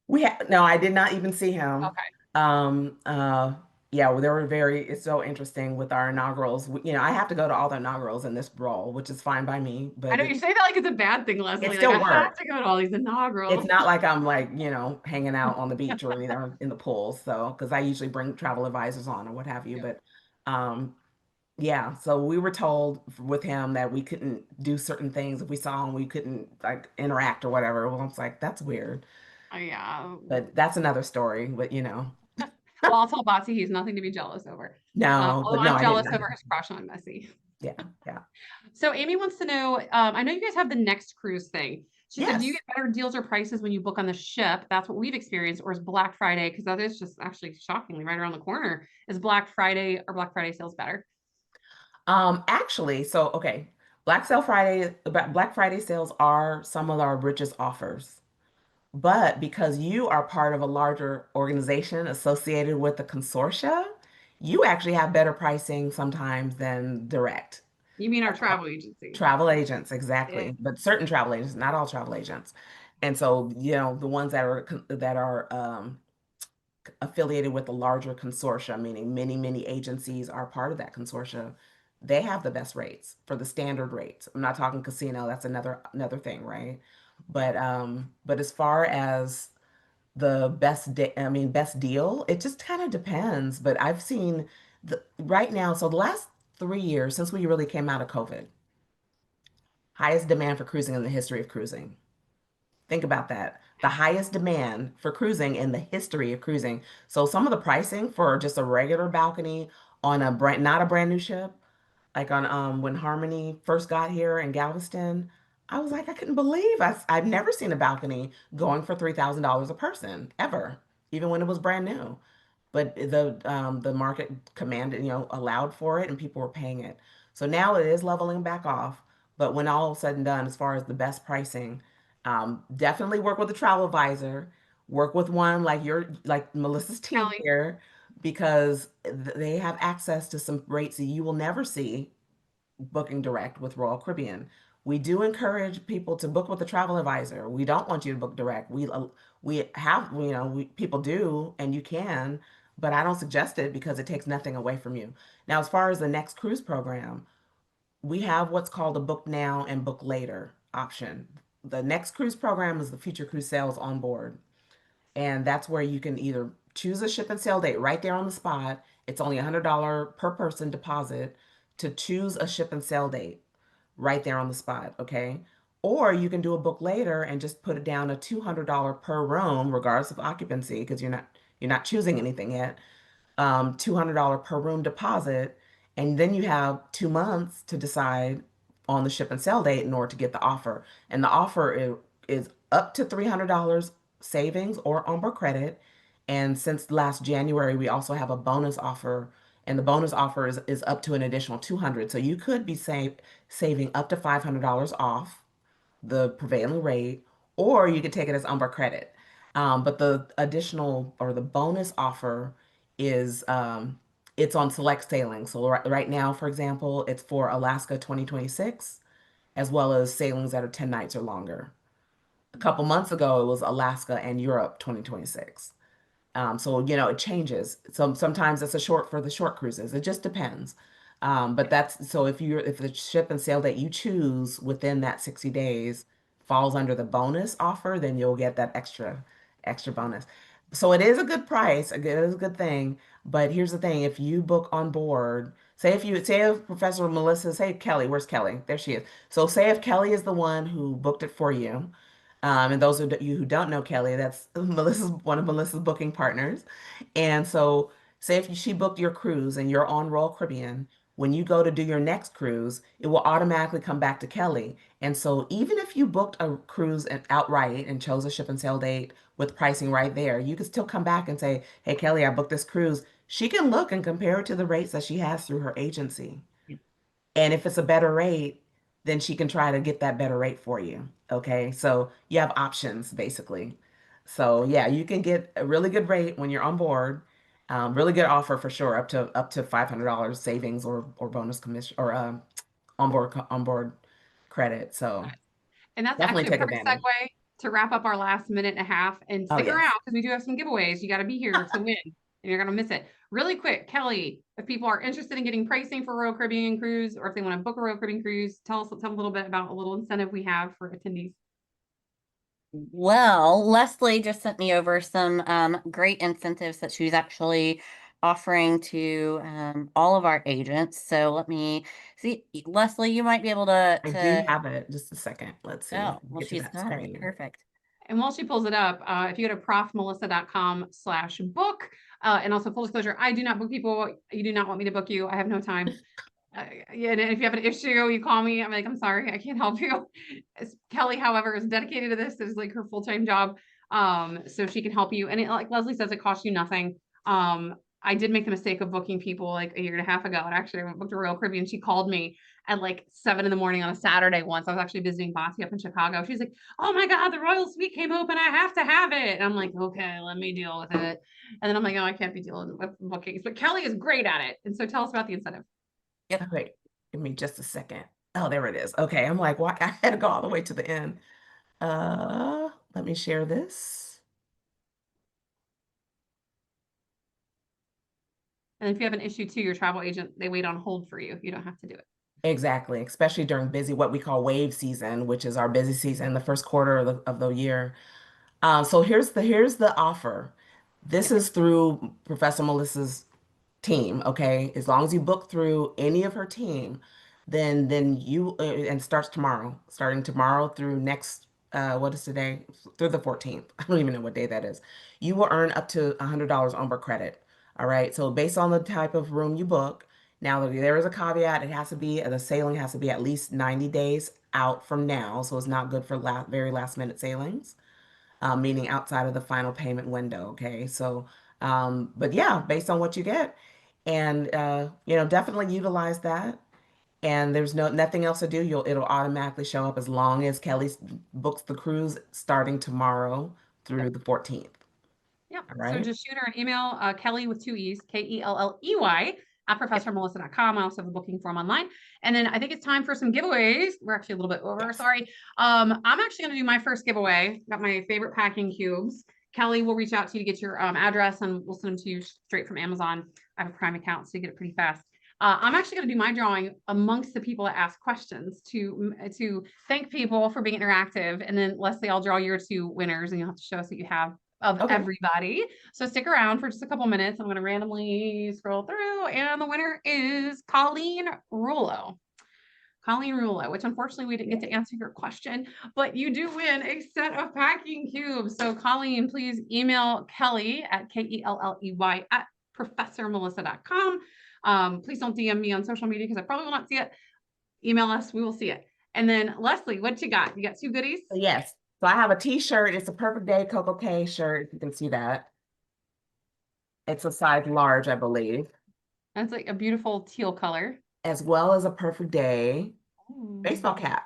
We had no, I did not even see him. Okay. Um, uh, Yeah, well, they were very, it's so interesting with our inaugurals. You know, I have to go to all the inaugurals in this role, which is fine by me, I but know you say that like it's a bad thing, it Leslie. Like I still have works. to go to all these It's inaugurals. not like I'm like, hanging out on the beach or anything or in the pool. So, because I usually bring travel advisors on or what have you. Yeah. But um, yeah, so we were told with him that we couldn't do certain things if we saw him, we couldn't like interact or whatever. Well, I was like, that's weird. Yeah. But that's another story. But Well, I'll tell Botsy he's nothing to be jealous over. no, Although but no, I'm I didn't. jealous over his crush on Missy. Yeah, yeah. So Amy wants to know, I know you guys have the next cruise thing. She said, do you Yes. get better deals or prices when you book on the ship? That's what we've experienced, or is Black Friday, because that is just actually shockingly right around the corner. Is Black Friday or Black Friday sales better? Actually, so okay, Black Friday sales are some of our richest offers. But because you are part of a larger organization associated with the consortia, you actually have better pricing sometimes than direct. You mean our travel agency? Travel agents, Yeah. exactly. But certain travel agents, not all travel agents. And so, the ones that are affiliated with a larger consortia, meaning many, many agencies are part of that consortia, they have the best rates for the standard rates. I'm not talking casino, that's another thing, right? But as far as the best deal, it just kind of depends. But I've seen right now, so the last 3 years since we really came out of COVID, highest demand for cruising in the history of cruising. Think about that. The highest demand for cruising in the history of cruising. So some of the pricing for just a regular balcony on not a brand new ship, like on when Harmony first got here in Galveston, I was like, I couldn't believe I've never seen a balcony going for $3,000 a person ever, even when it was brand new. But the market commanded, allowed for it, and people were paying it. So now it is leveling back off. But when all is said and done, as far as the best pricing, definitely work with a travel advisor. Work with one like Melissa's team Kelly. here, because they have access to some rates that you will never see booking direct with Royal Caribbean. We do encourage people to book with a travel advisor. We don't want you to book direct. We have, people do, and you can, but I don't suggest it because it takes nothing away from you. Now, as far as the next cruise program, we have what's called a book now and book later option. The next cruise program is the Future Cruise Sales on board. And that's where you can either choose a ship and sail date right there on the spot. It's only $100 per person deposit to choose a ship and sail date right there on the spot, okay? Or you can do a book later and just put it down a $200 per room, regardless of occupancy, because you're not choosing anything yet. $200 per room deposit, and then you have 2 months to decide on the ship and sell date in order to get the offer. And the offer is up to $300 savings or onboard credit. And since last January, we also have a bonus offer, and the bonus offer is up to an additional 200. So you could be saving up to $500 off the prevailing rate, or you could take it as Umber credit. But the additional or the bonus offer is it's on select sailing. So right now, for example, it's for Alaska 2026, as well as sailings that are 10 nights or longer. A couple months ago, it was Alaska and Europe 2026. So it changes. Sometimes it's a short for the short cruises. It just depends. But that's so if the ship and sail that you choose within that 60 days falls under the bonus offer, then you'll get that extra bonus. So it is a good price. It is a good thing. But here's the thing: if you book on board, say if Professor Melissa, say Kelly, where's Kelly? There she is. So say if Kelly is the one who booked it for you. And those of you who don't know Kelly, that's one of Melissa's booking partners. And so, say if she booked your cruise and you're on Royal Caribbean, when you go to do your next cruise, it will automatically come back to Kelly. And so, even if you booked a cruise outright and chose a ship and sail date with pricing right there, you can still come back and say, "Hey, Kelly, I booked this cruise." She can look and compare it to the rates that she has through her agency. And if it's a better rate, then she can try to get that better rate for you. Okay. So you have options basically. So yeah, you can get a really good rate when you're on board. Really good offer for sure, up to $500 savings or bonus commission or onboard credit. So And that's definitely actually a take perfect advantage. segue to wrap up our last minute and a half. And Oh stick around yes. because we do have some giveaways. You got to be here to win, and you're gonna miss it. Really quick, Kelly, if people are interested in getting pricing for Royal Caribbean cruise, or if they want to book a Royal Caribbean cruise, tell a little bit about a little incentive we have for attendees. Well, Leslie just sent me over some great incentives that she's actually offering to all of our agents. So let me see. Leslie, you might be able to I do have it. Just a second. Let's see. oh, well, Get to she's that got it. screen. Perfect. And while she pulls it up, if you go to profmelissa.com/book, and also full disclosure, I do not book people. You do not want me to book you. I have no time. Yeah, and if you have an issue, you call me. I'm like, I'm sorry, I can't help you. Kelly, however, is dedicated to this. This is like her full-time job. So she can help you. And like Leslie says, it costs you nothing. I did make the mistake of booking people like a year and a half ago. And actually, I booked a Royal Caribbean. She called me at like 7 in the morning on a Saturday once. I was actually visiting Bossy up in Chicago. She's like, oh my God, the Royal Suite came open. I have to have it. And I'm like, okay, let me deal with it. And then I'm like, oh, I can't be dealing with bookings. But Kelly is great at it. And so tell us about the incentive. Okay, give me just a second. Oh, there it is. Okay, I'm like, why? I had to go all the way to the end. Let me share this. And if you have an issue too, your travel agent, they wait on hold for you. You don't have to do it. Exactly, especially during busy, what we call wave season, which is our busy season, the first quarter of the year. So here's the offer. This Okay. is through Professor Melissa's team, okay? As long as you book through any of her team, then you and starts tomorrow, starting tomorrow through next what is today? Through the 14th. I don't even know what day that is. You will earn up to $100 Umber credit. All right. So based on the type of room you book, now there is a caveat. It has to be the sailing has to be at least 90 days out from now, so it's not good for very last minute sailings, meaning outside of the final payment window. Okay. So, but yeah, based on what you get. And definitely utilize that. And there's nothing else to do. It'll automatically show up as long as Kelly books the cruise starting tomorrow through Yep. the 14th. Yep. All So right. just shoot her an email, Kelly with 2 E's, KELLEY at professormelissa.com. I also have a booking form online. And then I think it's time for some giveaways. We're actually a little bit over, Yes. sorry. I'm actually going to do my first giveaway. Got my favorite packing cubes. Kelly will reach out to you to get your address, and we'll send them to you straight from Amazon. I have a Prime account, so you get it pretty fast. I'm actually going to do my drawing amongst the people that ask questions to thank people for being interactive. And then Leslie, I'll draw your 2 winners, and you'll have to show us what you have of Okay. everybody. So stick around for just a couple minutes. I'm going to randomly scroll through, and the winner is Colleen Rulo. Colleen Rulo, which unfortunately we didn't get to answer your question, but you do win a set of packing cubes. So Colleen, please email Kelly at KELLEY at professormelissa.com. Please don't DM me on social media because I probably will not see it. Email us, we will see it. And then Leslie, what you got? You got 2 goodies? Yes. So I have a t-shirt. It's a Perfect Day Coco K shirt. You can see that. It's a size large, I believe, That's like a beautiful teal color. as well as a Perfect Day baseball Ooh. cap.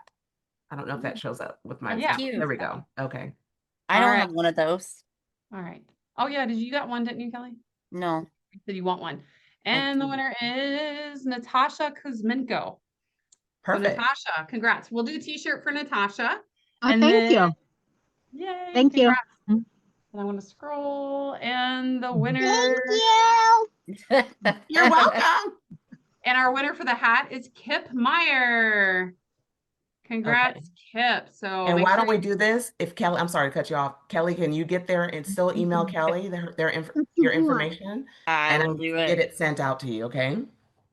I don't know if that shows up with my, That's Yeah. cute. there we go. Okay. I All don't right. have one of those. All right. Oh yeah, you got one, didn't you, Kelly? No. Did you want one? I And the do. winner is Natasha Kuzmenko. So Perfect. Natasha, congrats. We'll do a t-shirt for Natasha. Oh, And thank then, you. yay, Thank you. congrats. And I want to scroll, and the winner, Thank you. You're welcome. and our winner for the hat is Kip Meyer. Congrats, Kip. So And make why sure don't we do this? If Kelly, I'm sorry to cut you off. Kelly, can you get there and still email Kelly your information, I and will I do get it. it sent out to you, okay?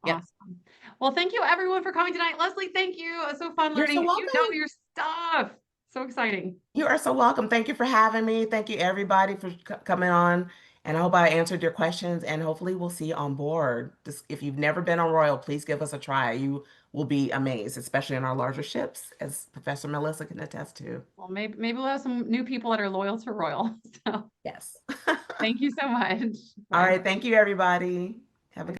Yep. Awesome. Well, thank you everyone for coming tonight. Leslie, thank you. It was so fun You're so learning. You know welcome. your stuff. So exciting. You are so welcome. Thank you for having me. Thank you everybody for coming on. And I hope I answered your questions, and hopefully we'll see you on board. Just, if you've never been on Royal, please give us a try. You will be amazed, especially in our larger ships, as Professor Melissa can attest to. Well, maybe we'll have some new people that are loyal to Royal. So Yes. thank you so much. All Bye. right. Thank you, everybody.